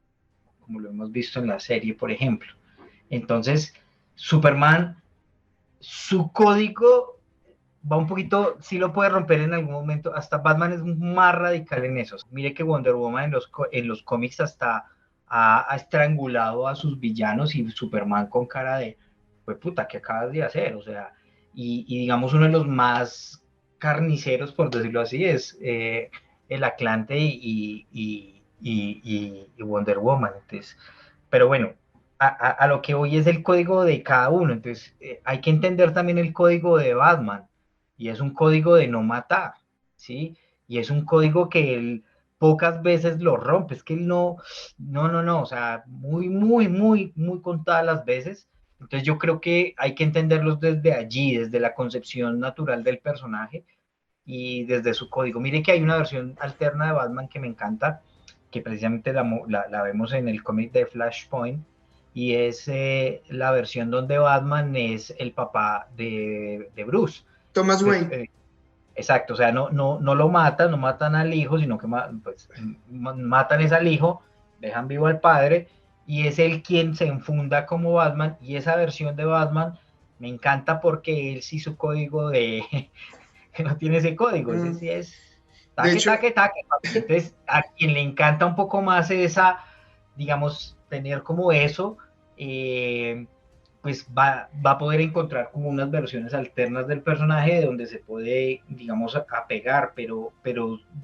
como lo hemos visto en la serie, por ejemplo. Entonces, Superman, su código va un poquito, sí lo puede romper en algún momento, hasta Batman es más radical en eso. Mire que Wonder Woman en los cómics hasta ha estrangulado a sus villanos y Superman con cara de, pues puta, ¿qué acabas de hacer? O sea, y digamos uno de los más carniceros, por decirlo así, es el Atlante y Wonder Woman. Entonces, pero bueno, a lo que hoy es el código de cada uno. Entonces, hay que entender también el código de Batman y es un código de no matar, ¿sí? Y es un código que él pocas veces lo rompe, es que él no, o sea, muy, muy, muy, muy contadas las veces. Entonces yo creo que hay que entenderlos desde allí, desde la concepción natural del personaje y desde su código. Mire que hay una versión alterna de Batman que me encanta, que precisamente la vemos en el cómic de Flashpoint, y es la versión donde Batman es el papá de Bruce. Thomas Entonces, Wayne, exacto, o sea, no lo matan, no matan al hijo, sino que pues, matan es al hijo, dejan vivo al padre, y es él quien se enfunda como Batman, y esa versión de Batman me encanta porque él sí su código de, que no tiene ese código, ese mm, sí es de taque, hecho, taque, taque. Entonces, a quien le encanta un poco más esa, digamos, tener como eso, pues va a poder encontrar como unas versiones alternas del personaje de donde se puede, digamos, apegar, pero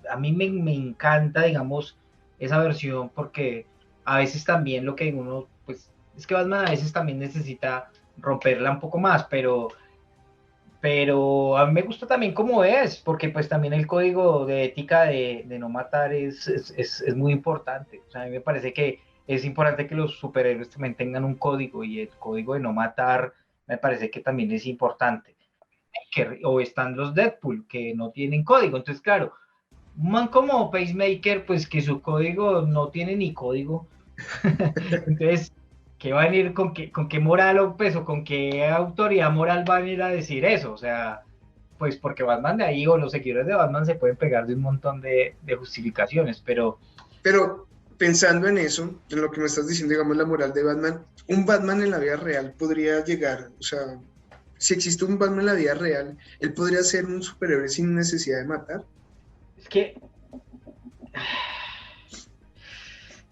a mí me encanta, digamos, esa versión porque a veces también lo que uno, pues, es que Batman a veces también necesita romperla un poco más, pero a mí me gusta también cómo es, porque pues también el código de ética de no matar es muy importante. O sea, a mí me parece que es importante que los superhéroes también tengan un código y el código de no matar me parece que también es importante. O están los Deadpool, que no tienen código. Entonces, claro, un man como Pacemaker, pues que su código no tiene ni código. Entonces, ¿qué va a venir con qué moral o peso, con qué autoridad moral va a venir a decir eso? O sea, pues porque Batman de ahí o los seguidores de Batman se pueden pegar de un montón de justificaciones, pero Pero pensando en eso, en lo que me estás diciendo, digamos, la moral de Batman, un Batman en la vida real podría llegar, o sea, si existe un Batman en la vida real, él podría ser un superhéroe sin necesidad de matar. es que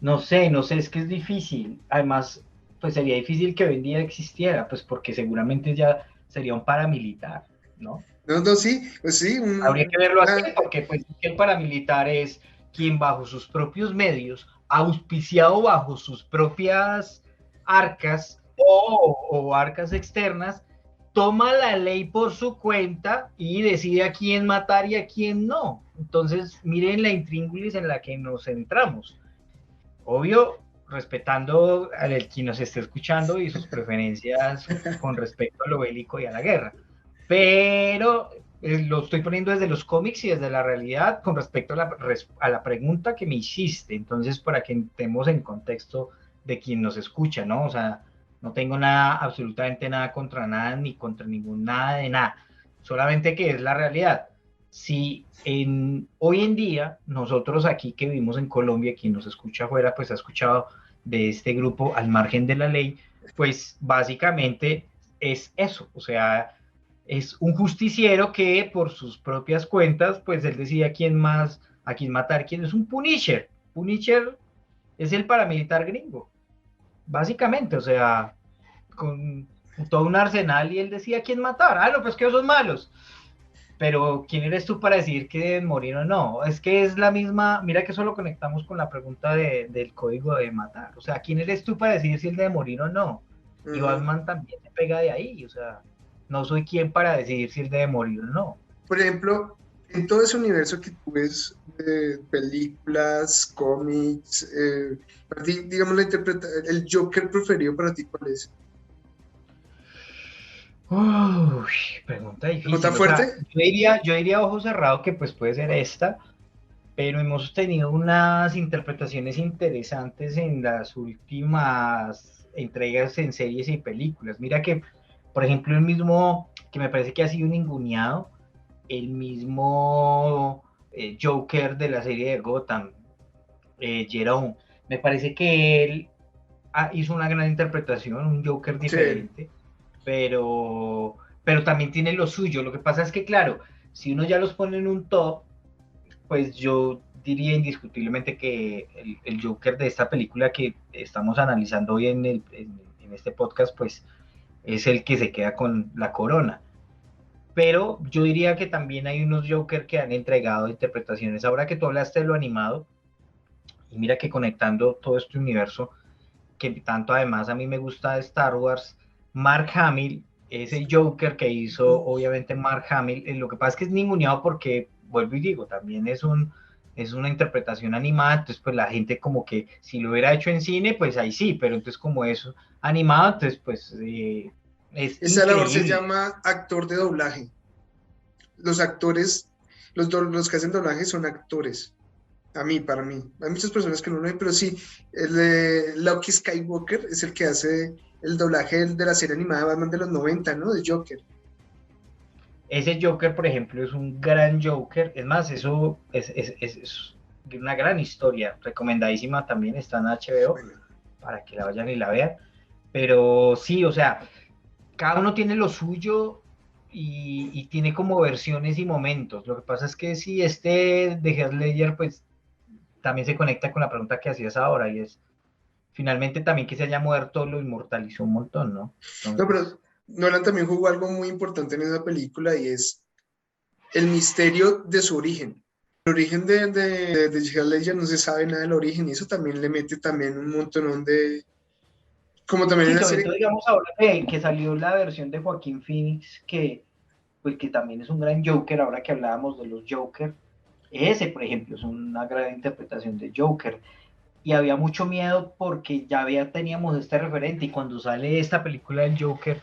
no sé, es que es difícil. Además, pues sería difícil que hoy en día existiera, pues porque seguramente ya sería un paramilitar, ¿no? No, no, sí, pues sí, Habría que verlo así, porque pues el paramilitar es quien bajo sus propios medios, auspiciado bajo sus propias arcas o arcas externas, toma la ley por su cuenta y decide a quién matar y a quién no. Entonces, miren la intríngulis en la que nos centramos. Obvio, respetando al quien nos esté escuchando y sus preferencias con respecto a lo bélico y a la guerra. Pero lo estoy poniendo desde los cómics y desde la realidad con respecto a la pregunta que me hiciste. Entonces, para que estemos en contexto de quien nos escucha, ¿no? O sea, no tengo nada, absolutamente nada contra nada, ni contra ningún nada de nada. Solamente que es la realidad. Si hoy en día, nosotros aquí que vivimos en Colombia, quien nos escucha afuera, pues ha escuchado de este grupo Al Margen de la Ley, pues básicamente es eso, o sea, es un justiciero que por sus propias cuentas, pues él decide a quién matar, quién es un Punisher. Punisher es el paramilitar gringo, básicamente, o sea, con todo un arsenal y él decide a quién matar. Ah, no, pues que esos son malos. Pero ¿quién eres tú para decir que deben morir o no? Es que es la misma, mira que solo conectamos con la pregunta del código de matar. O sea, ¿quién eres tú para decir si él debe morir o no? Y Batman también se pega de ahí, o sea, no soy quien para decidir si él debe morir o no. Por ejemplo, en todo ese universo que tú ves de películas, cómics, para ti, digamos, el Joker preferido para ti, ¿cuál es? Uy, pregunta difícil. ¿Está fuerte? O sea, yo diría ojo cerrado que pues puede ser esta, pero hemos tenido unas interpretaciones interesantes en las últimas entregas en series y películas. Mira que, por ejemplo, el mismo, que me parece que ha sido ninguneado, el mismo Joker de la serie de Gotham, Jerome, me parece que él hizo una gran interpretación, un Joker diferente, sí. pero también tiene lo suyo. Lo que pasa es que, claro, si uno ya los pone en un top, pues yo diría indiscutiblemente que el Joker de esta película que estamos analizando hoy en este podcast, pues es el que se queda con la corona. Pero yo diría que también hay unos Joker que han entregado interpretaciones. Ahora que tú hablaste de lo animado, y mira que conectando todo este universo, que tanto además a mí me gusta de Star Wars, Mark Hamill es el Joker que hizo obviamente Mark Hamill. Lo que pasa es que es ninguneado porque, vuelvo y digo, también es una interpretación animada, entonces pues la gente como que si lo hubiera hecho en cine, pues ahí sí, pero entonces como es animado, entonces pues es esa labor se llama actor de doblaje. Los actores, los que hacen doblaje son actores. Para mí. Hay muchas personas que no lo ven, pero sí, Luke Skywalker es el que hace el doblaje de la serie animada de Batman de los 90, ¿no? De Joker. Ese Joker, por ejemplo, es un gran Joker. Es más, eso es una gran historia. Recomendadísima también, está en HBO, para que la vayan y la vean. Pero sí, o sea, cada uno tiene lo suyo y tiene como versiones y momentos. Lo que pasa es que si de Heath Ledger, pues también se conecta con la pregunta que hacías ahora, y es, finalmente también que se haya muerto lo inmortalizó un montón, ¿no? Entonces, no, pero Nolan también jugó algo muy importante en esa película y es el misterio de su origen. El origen de Heath Ledger no se sabe nada del origen y eso también le mete también un montón de... Como también sí, en la sobre serie... todo, digamos, ahora que salió la versión de Joaquín Phoenix, pues, que también es un gran Joker, ahora que hablábamos de los Joker, ese, por ejemplo, es una gran interpretación de Joker. Y había mucho miedo porque ya teníamos este referente, y cuando sale esta película del Joker,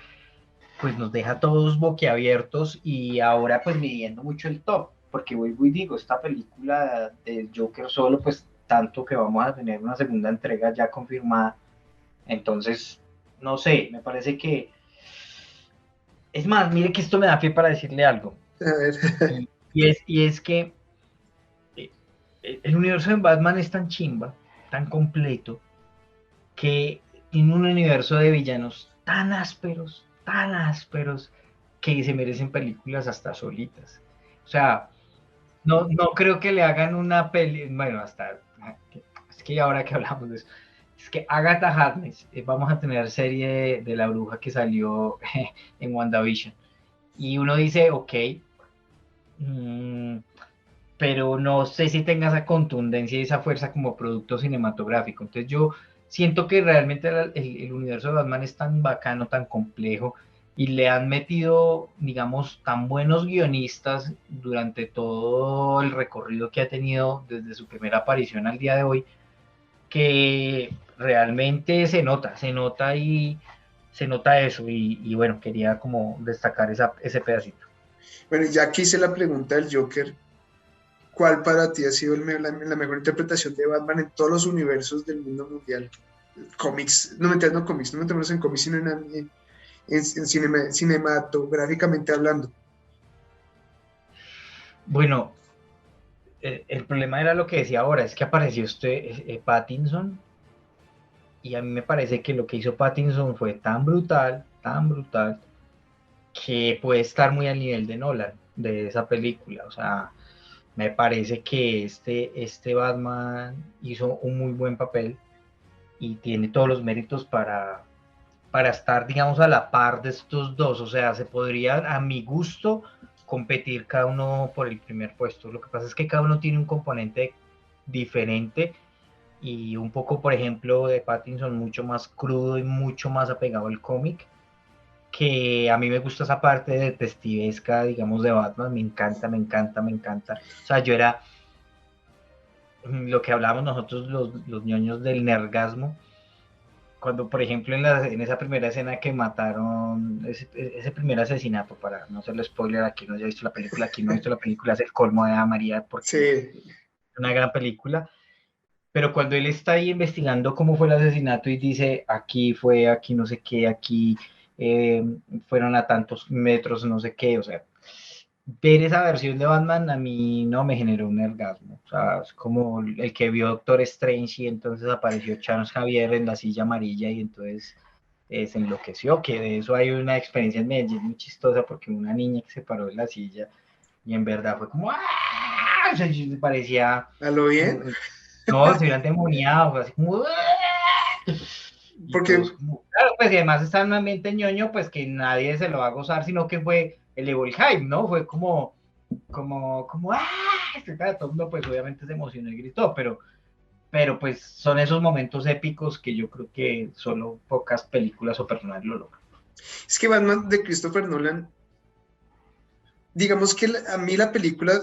pues nos deja todos boquiabiertos y ahora pues midiendo mucho el top, porque vuelvo y digo, esta película de Joker solo, pues tanto que vamos a tener una segunda entrega ya confirmada, entonces, no sé, me parece que, es más, mire que esto me da pie para decirle algo, A ver. y es que el universo de Batman es tan chimba, tan completo, que tiene un universo de villanos tan ásperos, que se merecen películas hasta solitas. O sea, no creo que le hagan una peli, bueno, hasta, es que ahora que hablamos de eso, es que Agatha Harkness, vamos a tener serie de la bruja que salió en WandaVision, y uno dice, ok, mmm, pero no sé si tenga esa contundencia y esa fuerza como producto cinematográfico. Entonces yo siento que realmente el universo de Batman es tan bacano, tan complejo, y le han metido, digamos, tan buenos guionistas durante todo el recorrido que ha tenido desde su primera aparición al día de hoy, que realmente se nota eso, y bueno, quería como destacar ese pedacito. Bueno, ya que hice la pregunta del Joker, ¿cuál para ti ha sido la mejor interpretación de Batman en todos los universos del mundo mundial? Cómics, no cómics, no metemos en cómics, sino cinematográficamente hablando. Bueno, el problema era lo que decía ahora, es que apareció Pattinson, y a mí me parece que lo que hizo Pattinson fue tan brutal, que puede estar muy al nivel de Nolan, de esa película. O sea, me parece que este Batman hizo un muy buen papel y tiene todos los méritos para estar, digamos, a la par de estos dos. O sea, se podrían, a mi gusto, competir cada uno por el primer puesto. Lo que pasa es que cada uno tiene un componente diferente, y un poco, por ejemplo, de Pattinson mucho más crudo y mucho más apegado al cómic, que a mí me gusta esa parte detectivesca, digamos, de Batman. Me encanta, me encanta, me encanta. O sea, yo era lo que hablábamos nosotros los ñoños del nergasmo, cuando, por ejemplo, en esa primera escena que mataron, ese primer asesinato, para no hacerle spoiler a quien no haya visto la película, quien no ha visto la película es el colmo de María, porque Sí, es una gran película, pero cuando él está ahí investigando cómo fue el asesinato y dice, aquí fue, aquí no sé qué, aquí eh, fueron a tantos metros, no sé qué, o sea, ver esa versión de Batman a mí no me generó un orgasmo. O sea, es como el que vio Doctor Strange y entonces apareció Charles Javier en la silla amarilla y entonces se enloqueció, que de eso hay una experiencia en Medellín muy chistosa, porque una niña que se paró de la silla y en verdad fue como ¡ah! O sea, parecía ¿a lo bien? no, se hubieran demoniado, fue así como ¡ah! Y Porque, todos como, claro, pues y además está en un ambiente ñoño, pues que nadie se lo va a gozar, sino que fue elevó el hype, ¿no? Fue ¡ah! Todo el mundo pues obviamente se emocionó y gritó, pero pues son esos momentos épicos que yo creo que solo pocas películas o personajes lo logran. es que Batman de Christopher Nolan, digamos que a mí la película,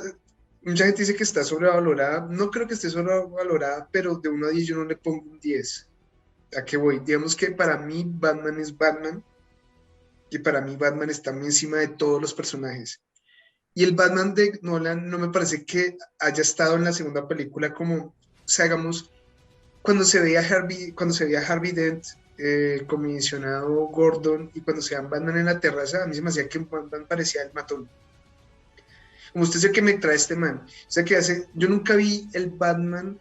mucha gente dice que está sobrevalorada, no creo que esté sobrevalorada, pero de 1 a 10 yo no le pongo un 10. ¿A qué voy? Digamos que para mí Batman es Batman, y para mí Batman está muy encima de todos los personajes. Y el Batman de Nolan no me parece que haya estado en la segunda película como, o sea, hagamos, cuando se veía Harvey Dent, el comisionado Gordon, y cuando se veía Batman en la terraza, a mí se me hacía que Batman parecía el matón. Como usted es el que me trae este man. O sea, que yo nunca vi el Batman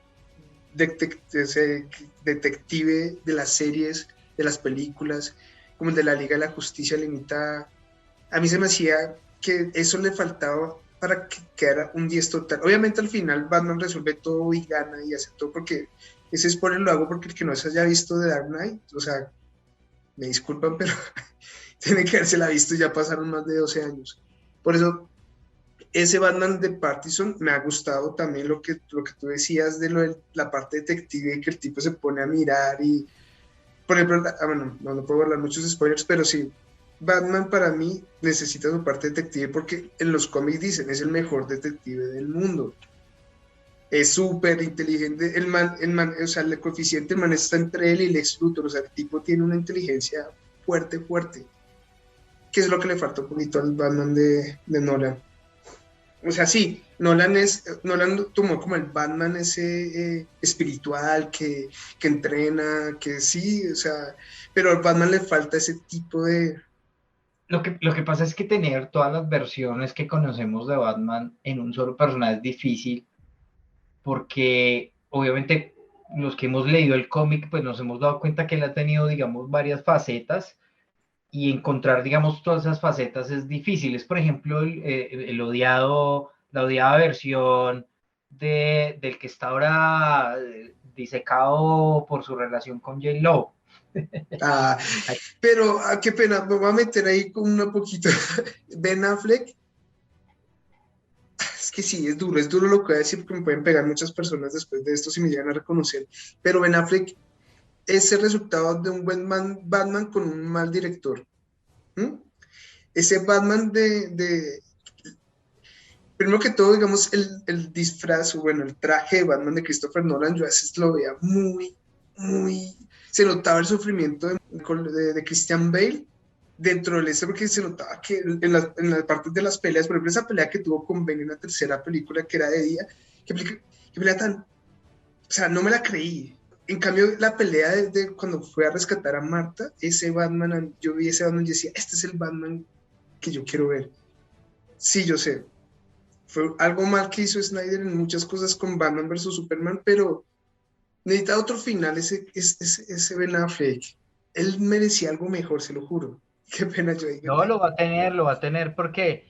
detective de las series, de las películas, como el de la Liga de la Justicia Limitada. A mí se me hacía que eso le faltaba para que quedara un 10 total. Obviamente al final Batman resuelve todo y gana y hace todo, porque ese spoiler lo hago porque el que no se haya visto de Dark Knight, o sea, me disculpan, pero tiene que haberse la visto, ya pasaron más de 12 años. Por eso, ese Batman de Pattinson me ha gustado también lo que tú decías de la parte detective, que el tipo se pone a mirar y, por ejemplo, bueno, no puedo hablar muchos spoilers, pero sí, Batman para mí necesita su parte detective porque en los cómics dicen es el mejor detective del mundo. Es súper inteligente. El man, o sea, el coeficiente, el man está entre él y Lex Luthor. O sea, el tipo tiene una inteligencia fuerte, fuerte. que es lo que le falta un poquito al Batman de Nolan. O sea, sí, Nolan tomó como el Batman ese espiritual que entrena, que sí, o sea, pero al Batman le falta ese tipo de... Lo que pasa es que tener todas las versiones que conocemos de Batman en un solo personaje es difícil, porque obviamente los que hemos leído el cómic, pues nos hemos dado cuenta que él ha tenido, digamos, varias facetas, y encontrar, digamos, todas esas facetas es difícil. Es, por ejemplo, la odiada versión del que está ahora disecado por su relación con J-Lo. Ah, pero qué pena, me voy a meter ahí con una poquito. Ben Affleck, es que sí, es duro lo que voy a decir porque me pueden pegar muchas personas después de esto si me llegan a reconocer, pero Ben Affleck es el resultado de un buen Batman con un mal director. ¿Mm? Ese Batman primero que todo, digamos, el disfraz, o bueno, el traje de Batman de Christopher Nolan, yo a veces lo veía muy, se notaba el sufrimiento de Christian Bale dentro del ese, porque se notaba que en las partes de las peleas, por ejemplo, esa pelea que tuvo con Ben en la tercera película, que era de día, que pelea tan, o sea, no me la creí. En cambio, la pelea de cuando fue a rescatar a Marta, ese Batman, yo vi ese Batman y decía, este es el Batman que yo quiero ver. Sí, yo sé, fue algo mal que hizo Snyder en muchas cosas con Batman versus Superman, pero necesita otro final ese Ben Affleck. Él merecía algo mejor, se lo juro. Qué pena yo diga. No, lo va a tener porque,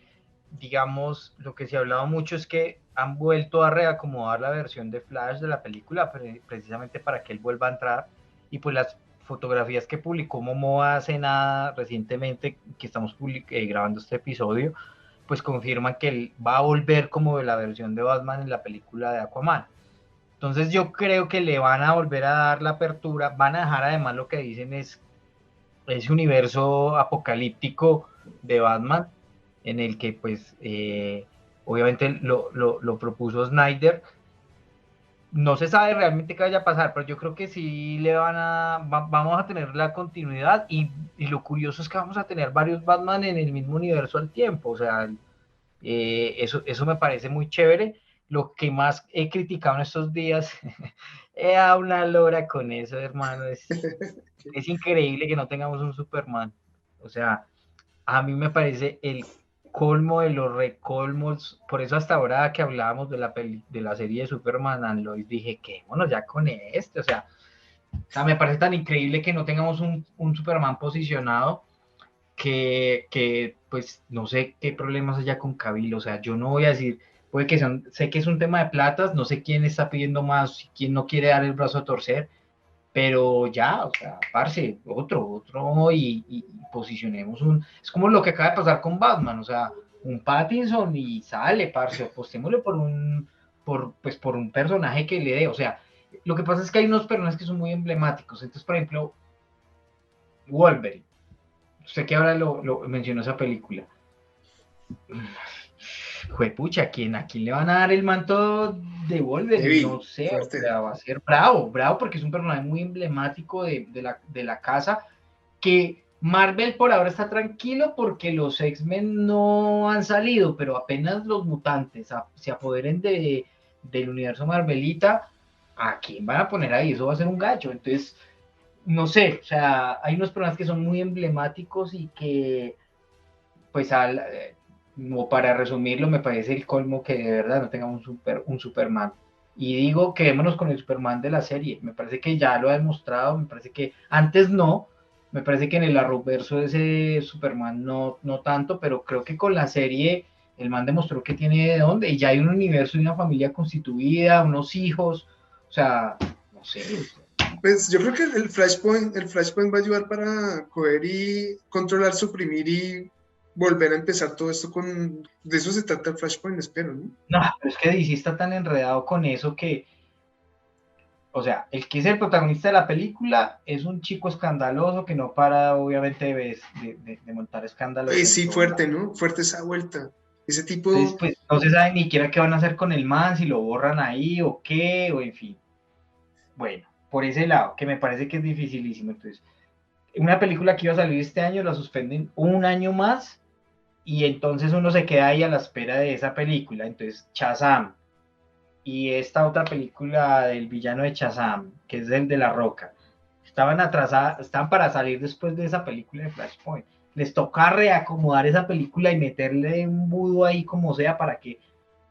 digamos, lo que se ha hablado mucho es que han vuelto a reacomodar la versión de Flash de la película precisamente para que él vuelva a entrar, y pues las fotografías que publicó Momoa hace nada recientemente, que estamos grabando este episodio, pues confirman que él va a volver como de la versión de Batman en la película de Aquaman. Entonces yo creo que le van a volver a dar la apertura, van a dejar, además lo que dicen es ese universo apocalíptico de Batman, en el que pues obviamente lo propuso Snyder. No se sabe realmente qué vaya a pasar, pero yo creo que sí vamos a tener la continuidad, y lo curioso es que vamos a tener varios Batman en el mismo universo al tiempo. O sea, eso me parece muy chévere. Lo que más he criticado en estos días, he dado una lora con eso, hermano, es increíble que no tengamos un Superman. O sea, a mí me parece el colmo de los recolmos. Por eso hasta ahora que hablábamos de la serie de Superman and Lois, dije, quedémonos ya con este. O sea, me parece tan increíble que no tengamos un Superman posicionado, que pues no sé qué problemas haya con Cavill. O sea, yo no voy a decir, puede que sé que es un tema de platas, no sé quién está pidiendo más, quién no quiere dar el brazo a torcer, pero ya, o sea, parce, otro, y posicionemos es como lo que acaba de pasar con Batman. O sea, un Pattinson y sale, parce, apostémosle por un personaje que le dé. O sea, lo que pasa es que hay unos personajes que son muy emblemáticos. Entonces, por ejemplo, Wolverine, usted que ahora lo mencionó esa película, juepucha, ¿a quién le van a dar el manto de Wolverine? No sé, fuerte. o sea, va a ser bravo porque es un personaje muy emblemático de la casa, que Marvel por ahora está tranquilo porque los X-Men no han salido, pero apenas los mutantes se apoderen del universo Marvelita, ¿a quién van a poner ahí? Eso va a ser un gacho. Entonces, no sé, o sea, hay unos personajes que son muy emblemáticos y que, pues, como para resumirlo, me parece el colmo que de verdad no tengamos un Superman. Y digo, quedémonos con el Superman de la serie. Me parece que ya lo ha demostrado, me parece que antes no, me parece que en el Arrowverso ese Superman no tanto, pero creo que con la serie el man demostró que tiene de dónde, y ya hay un universo y una familia constituida, unos hijos, o sea, no sé. Pues yo creo que el Flashpoint va a ayudar para coger y controlar, suprimir y volver a empezar todo esto de eso se trata el Flashpoint, espero, ¿no? No, pero es que DC está tan enredado con eso que, o sea, el que es el protagonista de la película es un chico escandaloso que no para, obviamente, de montar escándalos en Sí, todo fuerte, lado. ¿no? Fuerte esa vuelta. Ese Entonces, tipo, pues, no se sabe ni siquiera qué van a hacer con el man, si lo borran ahí o qué, o en fin. Bueno, por ese lado, que me parece que es dificilísimo. Entonces, una película que iba a salir este año la suspenden un año más y entonces uno se queda ahí a la espera de esa película. Entonces, Shazam y esta otra película del villano de Shazam, que es el de La Roca, estaban para salir después de esa película de Flashpoint. Les toca reacomodar esa película y meterle un budo ahí como sea para que,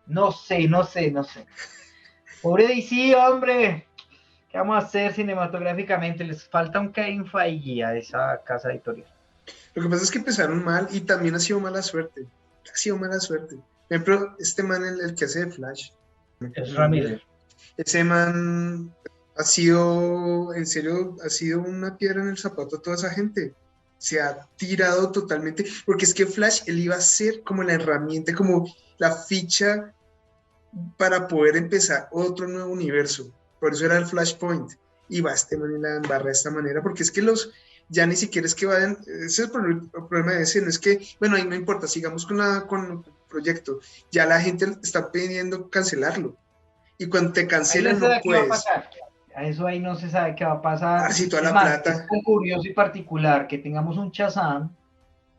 no sé. Pobre DC, hombre, ¿qué vamos a hacer cinematográficamente? Les falta un Kevin Feige a esa casa editorial. Lo que pasa es que empezaron mal y también ha sido mala suerte. Ha sido mala suerte. Por ejemplo, este man, el que hace de Flash, Es Ramírez. ese man ha sido, en serio, ha sido una piedra en el zapato a toda esa gente. Se ha tirado totalmente, porque es que Flash, él iba a ser como la herramienta, como la ficha para poder empezar otro nuevo universo. Por eso era el Flashpoint. Y va este man y la embarra de esta manera, porque es que ya ni siquiera es que vayan, ese es el problema de ese, no es que, bueno, ahí no importa, sigamos con el proyecto. Ya la gente está pidiendo cancelarlo. Y cuando te cancelan no qué va a puedes. pasar. A eso ahí no se sabe qué va a pasar. Así toda Es la más, es plata. tan curioso y particular que tengamos un Shazam,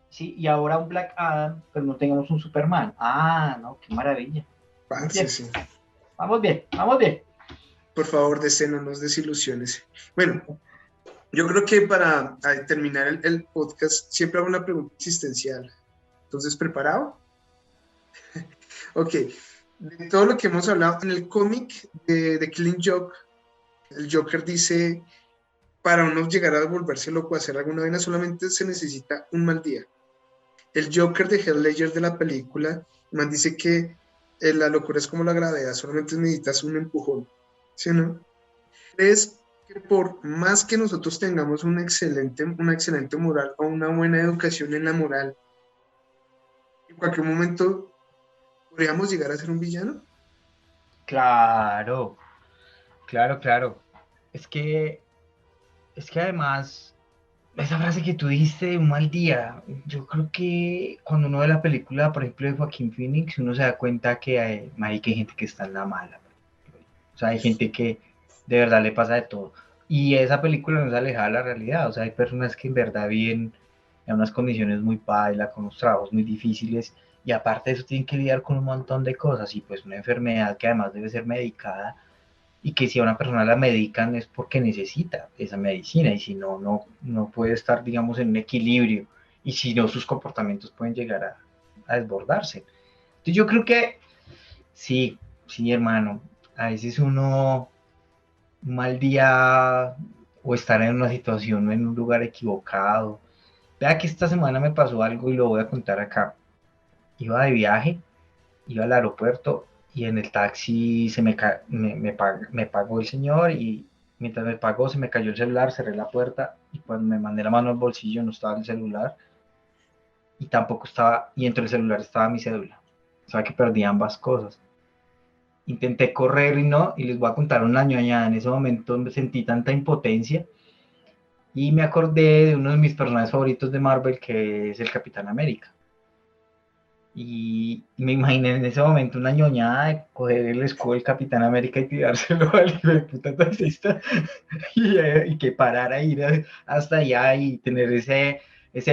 ¿sí? Y ahora un Black Adam, pero no tengamos un Superman. Ah, no, qué maravilla. Vamos Parce, bien, sí. vamos bien. Por favor, no nos desilusiones. Bueno, yo creo que para terminar el podcast siempre hago una pregunta existencial. Entonces, ¿preparado? Ok. De todo lo que hemos hablado en el cómic de Killing Joke, el Joker dice, para uno llegar a volverse loco, a hacer alguna vaina, solamente se necesita un mal día. El Joker de Heath Ledger de la película, man dice que la locura es como la gravedad, solamente necesitas un empujón. ¿Sí o no? ¿Crees que por más que nosotros tengamos una excelente moral o una buena educación en la moral, en cualquier momento podríamos llegar a ser un villano? Claro, claro. Es que, es que además, esa frase que tú dijiste, un mal día, yo creo que cuando uno ve la película, por ejemplo, de Joaquín Phoenix, uno se da cuenta que hay gente que está en la mala. O sea, hay gente que de verdad le pasa de todo. Y esa película no es alejada de la realidad. O sea, hay personas que en verdad viven en unas condiciones muy pailas, con unos trabajos muy difíciles, y aparte de eso tienen que lidiar con un montón de cosas, y pues una enfermedad que además debe ser medicada, y que si a una persona la medican es porque necesita esa medicina, y si no, no puede estar, digamos, en un equilibrio, y si no, sus comportamientos pueden llegar a desbordarse. Entonces yo creo que sí, hermano, a veces uno un mal día o estar en una situación en un lugar equivocado. Vea que esta semana me pasó algo y lo voy a contar acá. Iba de viaje, iba al aeropuerto y en el taxi me pagó el señor y mientras me pagó se me cayó el celular, cerré la puerta y cuando me mandé la mano al bolsillo no estaba el celular y tampoco estaba, y entre el celular estaba mi cédula. O sea que perdí ambas cosas. Intenté correr y no, y les voy a contar una ñoñada. En ese momento me sentí tanta impotencia y me acordé de uno de mis personajes favoritos de Marvel, que es el Capitán América. Y me imaginé en ese momento una ñoñada de coger el escudo del Capitán América y tirárselo al hijo de puta taxista y que parara a ir hasta allá y tener ese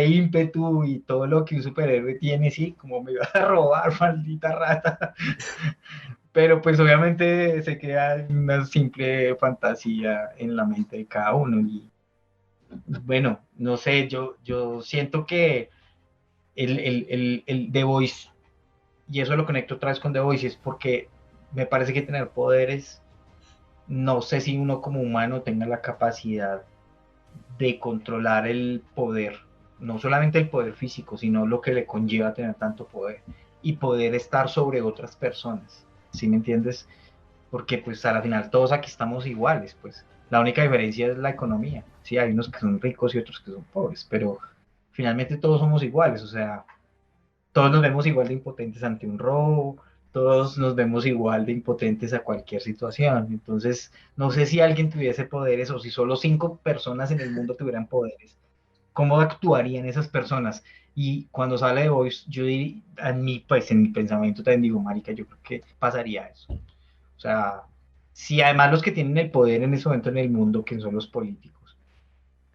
ímpetu y todo lo que un superhéroe tiene, sí, como me iba a robar, maldita rata. Pero pues obviamente se queda una simple fantasía en la mente de cada uno. Y bueno, no sé, yo siento que el The Voice, y eso lo conecto otra vez con The Voice, es porque me parece que tener poderes, no sé si uno como humano tenga la capacidad de controlar el poder, no solamente el poder físico, sino lo que le conlleva tener tanto poder y poder estar sobre otras personas, ¿sí me entiendes? Porque pues a la final todos aquí estamos iguales, pues la única diferencia es la economía, sí, hay unos que son ricos y otros que son pobres, pero finalmente todos somos iguales, o sea, todos nos vemos igual de impotentes ante un robo, todos nos vemos igual de impotentes a cualquier situación. Entonces, no sé si alguien tuviese poderes o si solo 5 personas en el mundo tuvieran poderes, ¿cómo actuarían esas personas? Y cuando sale de Voice, yo diría, pues en mi pensamiento también digo, marica, yo creo que pasaría eso. O sea, si además los que tienen el poder en ese momento en el mundo, que son los políticos,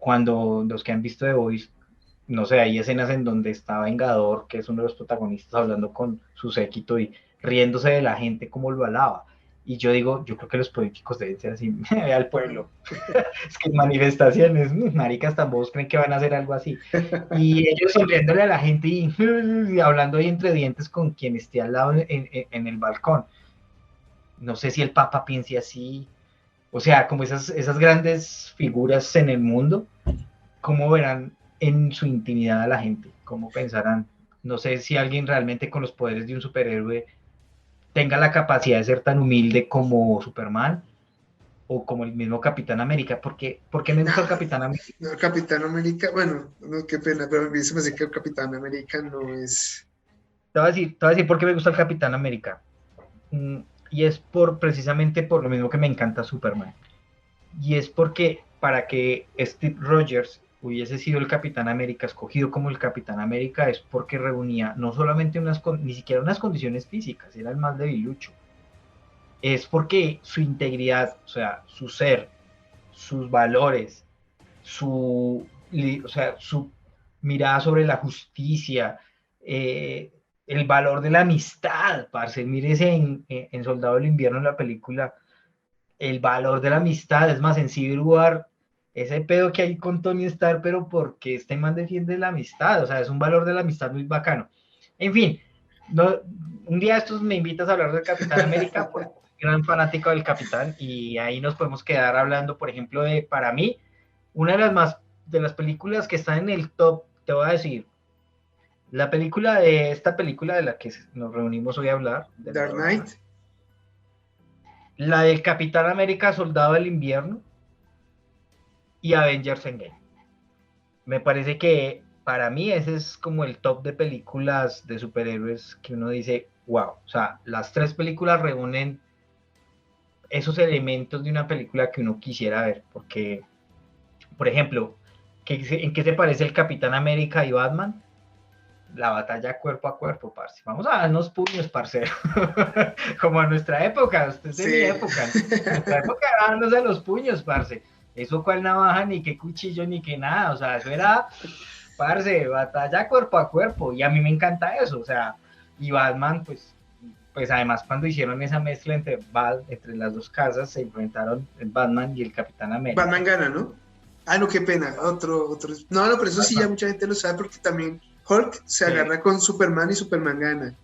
cuando los que han visto The Voice, no sé, hay escenas en donde está Vengador, que es uno de los protagonistas, hablando con su séquito y riéndose de la gente como lo alaba. Y yo digo, yo creo que los políticos deben ser así, al pueblo. Es que manifestaciones, maricas tambos creen que van a hacer algo así. Y ellos sonriéndole a la gente y hablando ahí entre dientes con quien esté al lado en el balcón. No sé si el Papa piense así. O sea, como esas grandes figuras en el mundo, ¿cómo verán en su intimidad a la gente? ¿Cómo pensarán? No sé si alguien realmente con los poderes de un superhéroe tenga la capacidad de ser tan humilde como Superman o como el mismo Capitán América. ¿Por qué me gusta el Capitán América? No, Capitán América, bueno, no, qué pena, pero a mí se me hace que el Capitán América no es... Te voy a decir por qué me gusta el Capitán América. Y es precisamente por lo mismo que me encanta Superman. Y es porque para que Steve Rogers hubiese sido el Capitán América, escogido como el Capitán América, es porque reunía no solamente ni siquiera unas condiciones físicas, era el más debilucho. Es porque su integridad, o sea, su ser, sus valores, su mirada sobre la justicia, el valor de la amistad, parce, mírese en Soldado del Invierno en la película, el valor de la amistad, es más, en Civil War, ese pedo que hay con Tony Stark, pero porque este man defiende la amistad, o sea, es un valor de la amistad muy bacano. En fin, no, un día estos me invitas a hablar del Capitán América, porque soy gran fanático del Capitán, y ahí nos podemos quedar hablando, por ejemplo, para mí, una de las películas que están en el top, te voy a decir, esta película de la que nos reunimos hoy a hablar, Dark Knight. La del Capitán América, Soldado del Invierno y Avengers Endgame. Me parece que para mí ese es como el top de películas de superhéroes que uno dice, wow, o sea, las tres películas reúnen esos elementos de una película que uno quisiera ver, porque, por ejemplo, ¿en qué se parece el Capitán América y Batman? La batalla cuerpo a cuerpo, parce. Vamos a darnos puños, parcero. Como en nuestra época, usted es de mi época. En nuestra época era dándose los puños, parce. Eso cual navaja, ni qué cuchillo, ni qué nada. O sea, eso era, parce, batalla cuerpo a cuerpo. Y a mí me encanta eso. O sea, y Batman, pues además cuando hicieron esa mezcla entre las dos casas, se enfrentaron el Batman y el Capitán América. Batman gana, ¿no? Ah, no, qué pena. Otro. No, pero eso sí ya mucha gente lo sabe porque también Hulk se agarra con Superman y Superman gana.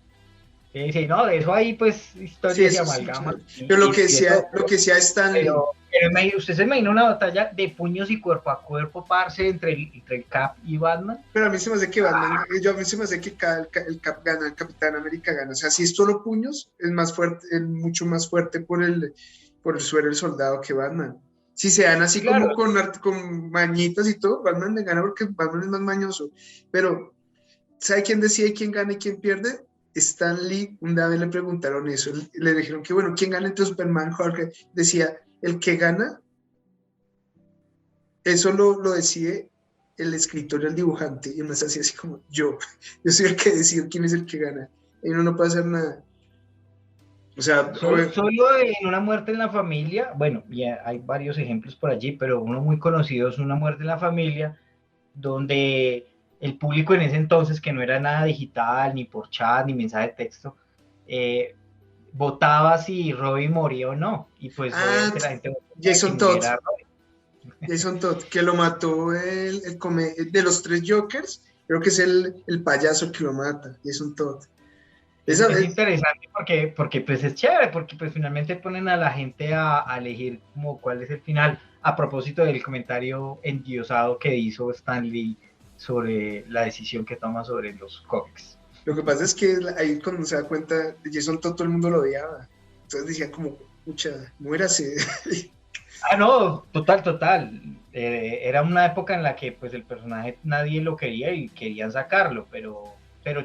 Sí, no, de eso ahí pues historia de amalgama. Sí. Pero lo que sea Stan Lee. Pero usted se imagina una batalla de puños y cuerpo a cuerpo, parce, entre el Cap y Batman. Pero a mí se me hace que Batman, a mí se me hace que el Cap gana, el Capitán América gana. O sea, si es solo puños, es más fuerte, es mucho más fuerte por el suero del soldado que Batman. Si se dan así claro, como con mañitas y todo, Batman le gana porque Batman es más mañoso. Pero, ¿sabe quién decide quién gana y quién pierde? Stan Lee, una vez le preguntaron eso, le dijeron que bueno, ¿quién gana entre Superman y Hulk? Decía, el que gana, eso lo decide el escritor y el dibujante, y uno es así como, yo soy el que decide quién es el que gana, y uno no puede hacer nada. O sea, solo en Una muerte en la familia, bueno, ya hay varios ejemplos por allí, pero uno muy conocido es Una muerte en la familia, donde el público en ese entonces, que no era nada digital, ni por chat, ni mensaje de texto, votaba si Robin moría o no, y pues obviamente la gente Jason Todd, que lo mató de los tres Jokers, creo que es el payaso que lo mata, Jason Todd. Es interesante porque pues es chévere, porque pues finalmente ponen a la gente a elegir como cuál es el final, a propósito del comentario endiosado que hizo Stan Lee sobre la decisión que toma sobre los cómics. Lo que pasa es que ahí cuando se da cuenta de Jason Todd, todo el mundo lo odiaba, entonces decía como, pucha, muérase. No, total. Era una época en la que pues el personaje nadie lo quería y querían sacarlo, pero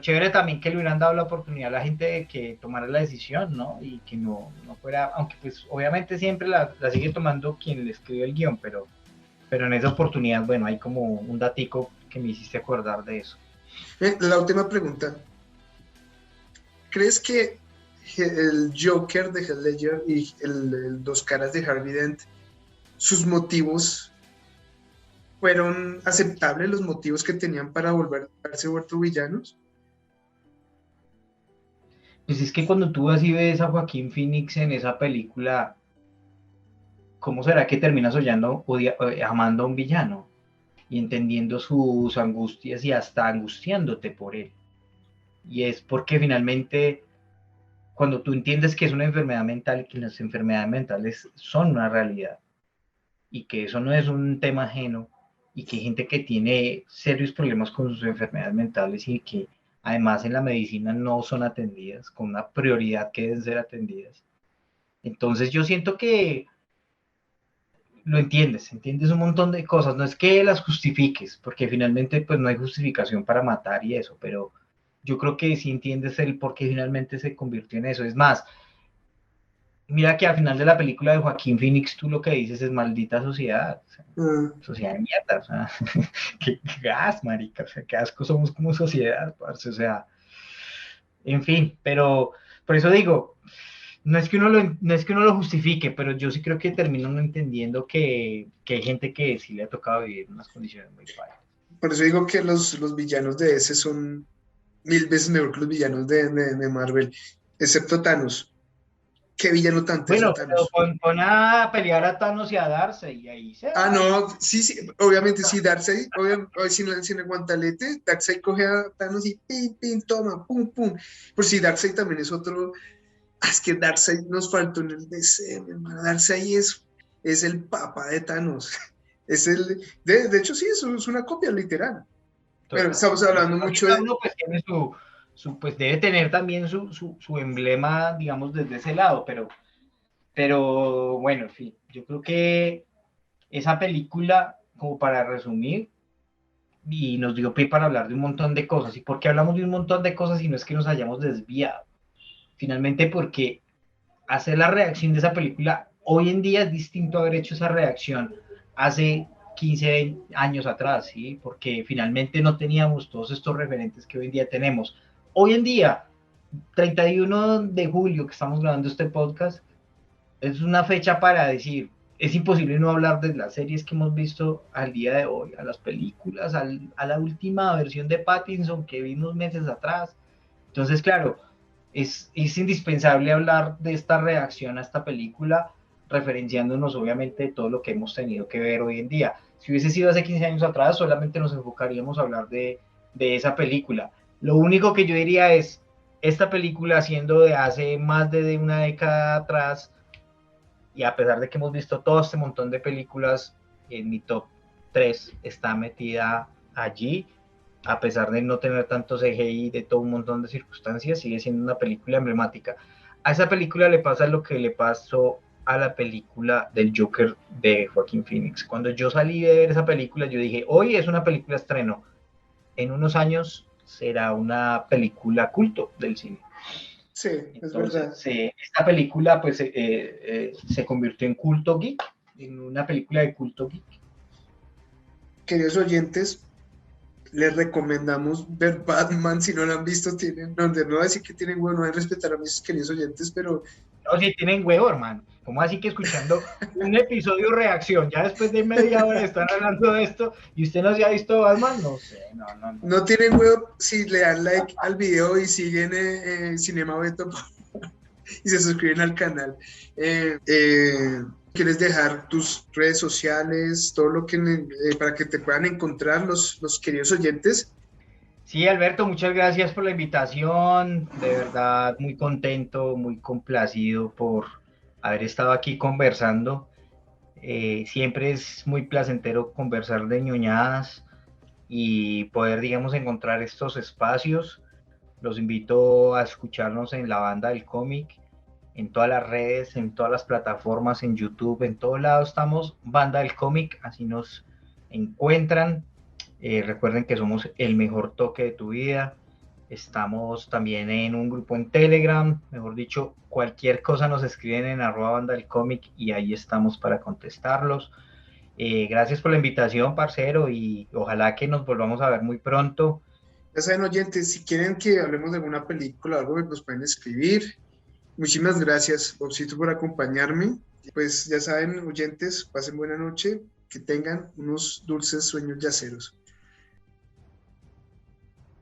chévere también que le hubieran dado la oportunidad a la gente de que tomara la decisión, ¿no? Y que no fuera, aunque pues obviamente siempre la sigue tomando quien le escribió el guión, pero en esa oportunidad, bueno, hay como un datico que me hiciste acordar de eso. La última pregunta. ¿Crees que el Joker de Heath Ledger y el Dos Caras de Harvey Dent, sus motivos fueron aceptables los motivos que tenían para haberse vuelto villanos. Pues es que cuando tú así ves a Joaquín Phoenix en esa película, ¿cómo será que terminas amando a un villano? Y entendiendo sus angustias y hasta angustiándote por él. Y es porque finalmente, cuando tú entiendes que es una enfermedad mental y que las enfermedades mentales son una realidad, y que eso no es un tema ajeno, y que hay gente que tiene serios problemas con sus enfermedades mentales y que además en la medicina no son atendidas con una prioridad que deben ser atendidas. Entonces yo siento que lo entiendes un montón de cosas, no es que las justifiques, porque finalmente pues no hay justificación para matar y eso, pero yo creo que sí entiendes el por qué finalmente se convirtió en eso. Es más, mira que al final de la película de Joaquín Phoenix tú lo que dices es maldita sociedad, o sea, sociedad de mierda, o sea, qué gas, marica, o sea, qué asco somos como sociedad, parce, o sea, en fin, pero por eso digo, no es que uno lo justifique, pero yo sí creo que termino no entendiendo que hay gente que sí le ha tocado vivir en unas condiciones muy pagas. Por eso digo que los villanos de ese son 1000 veces mejor que los villanos de Marvel, excepto Thanos. ¿Qué villano tan teso Bueno, pero Thanos? pon a pelear a Thanos y a Darkseid y ahí se Ah, va. no, sí, sí, obviamente sí, Darkseid, sin el guantalete, Darkseid coge a Thanos y pim, pim, toma, pum, pum. Por si Darkseid también es otro. Es que Darkseid nos faltó en el DC, mi hermano. Darkseid es el papá de Thanos. De hecho, sí, es una copia literal. Pero Total. estamos hablando mucho Cada de. uno pues tiene pues debe tener también su emblema, digamos, desde ese lado, pero bueno, en fin, yo creo que esa película, como para resumir, y nos dio pie para hablar de un montón de cosas. ¿Y por qué hablamos de un montón de cosas y no es que nos hayamos desviado? Finalmente porque hacer la reacción de esa película hoy en día es distinto a haber hecho esa reacción hace 15 años atrás, ¿sí? Porque finalmente no teníamos todos estos referentes que hoy en día tenemos. Hoy en día, 31 de julio que estamos grabando este podcast, es una fecha para decir, es imposible no hablar de las series que hemos visto al día de hoy, a las películas, a la última versión de Pattinson que vimos meses atrás. Entonces, claro, es indispensable hablar de esta reacción a esta película, referenciándonos obviamente de todo lo que hemos tenido que ver hoy en día. Si hubiese sido hace 15 años atrás, solamente nos enfocaríamos a hablar de esa película. Lo único que yo diría es, esta película siendo de hace más de una década atrás, y a pesar de que hemos visto todo este montón de películas, en mi top 3 está metida allí, a pesar de no tener tanto CGI, de todo un montón de circunstancias, sigue siendo una película emblemática. A esa película le pasa lo que le pasó a la película del Joker de Joaquín Phoenix. Cuando yo salí de ver esa película, yo dije, hoy es una película estreno, en unos años será una película culto del cine. Sí, es verdad. Esta película pues se convirtió en culto geek, en una película de culto geek. Queridos oyentes, les recomendamos ver Batman. Si no lo han visto, no voy a decir que tienen huevo, no hay respetar a mis queridos oyentes, pero No, si tienen huevo, hermano. ¿Cómo así que escuchando un episodio reacción, ya después de media hora están hablando de esto y usted no se ha visto Batman? No sé, no. No tienen huevo si le dan like al video y siguen Cinema Beto y se suscriben al canal. ¿Quieres dejar tus redes sociales, todo lo que para que te puedan encontrar los queridos oyentes? Sí, Alberto, muchas gracias por la invitación. De verdad, muy contento, muy complacido por haber estado aquí conversando. Siempre es muy placentero conversar de ñoñadas y poder, digamos, encontrar estos espacios. Los invito a escucharnos en la banda del cómic, en todas las redes, en todas las plataformas, en YouTube, en todos lados estamos, banda del cómic, así nos encuentran. Recuerden que somos el mejor toque de tu vida. Estamos también en un grupo en Telegram, mejor dicho, cualquier cosa nos escriben en @banda del cómic y ahí estamos para contestarlos. Gracias por la invitación, parcero, y ojalá que nos volvamos a ver muy pronto. Ya saben, oyentes, si quieren que hablemos de alguna película o algo, nos pueden escribir. Muchísimas gracias, Bobcito, por acompañarme. Pues ya saben, oyentes, pasen buena noche Que tengan unos dulces sueños yaceros.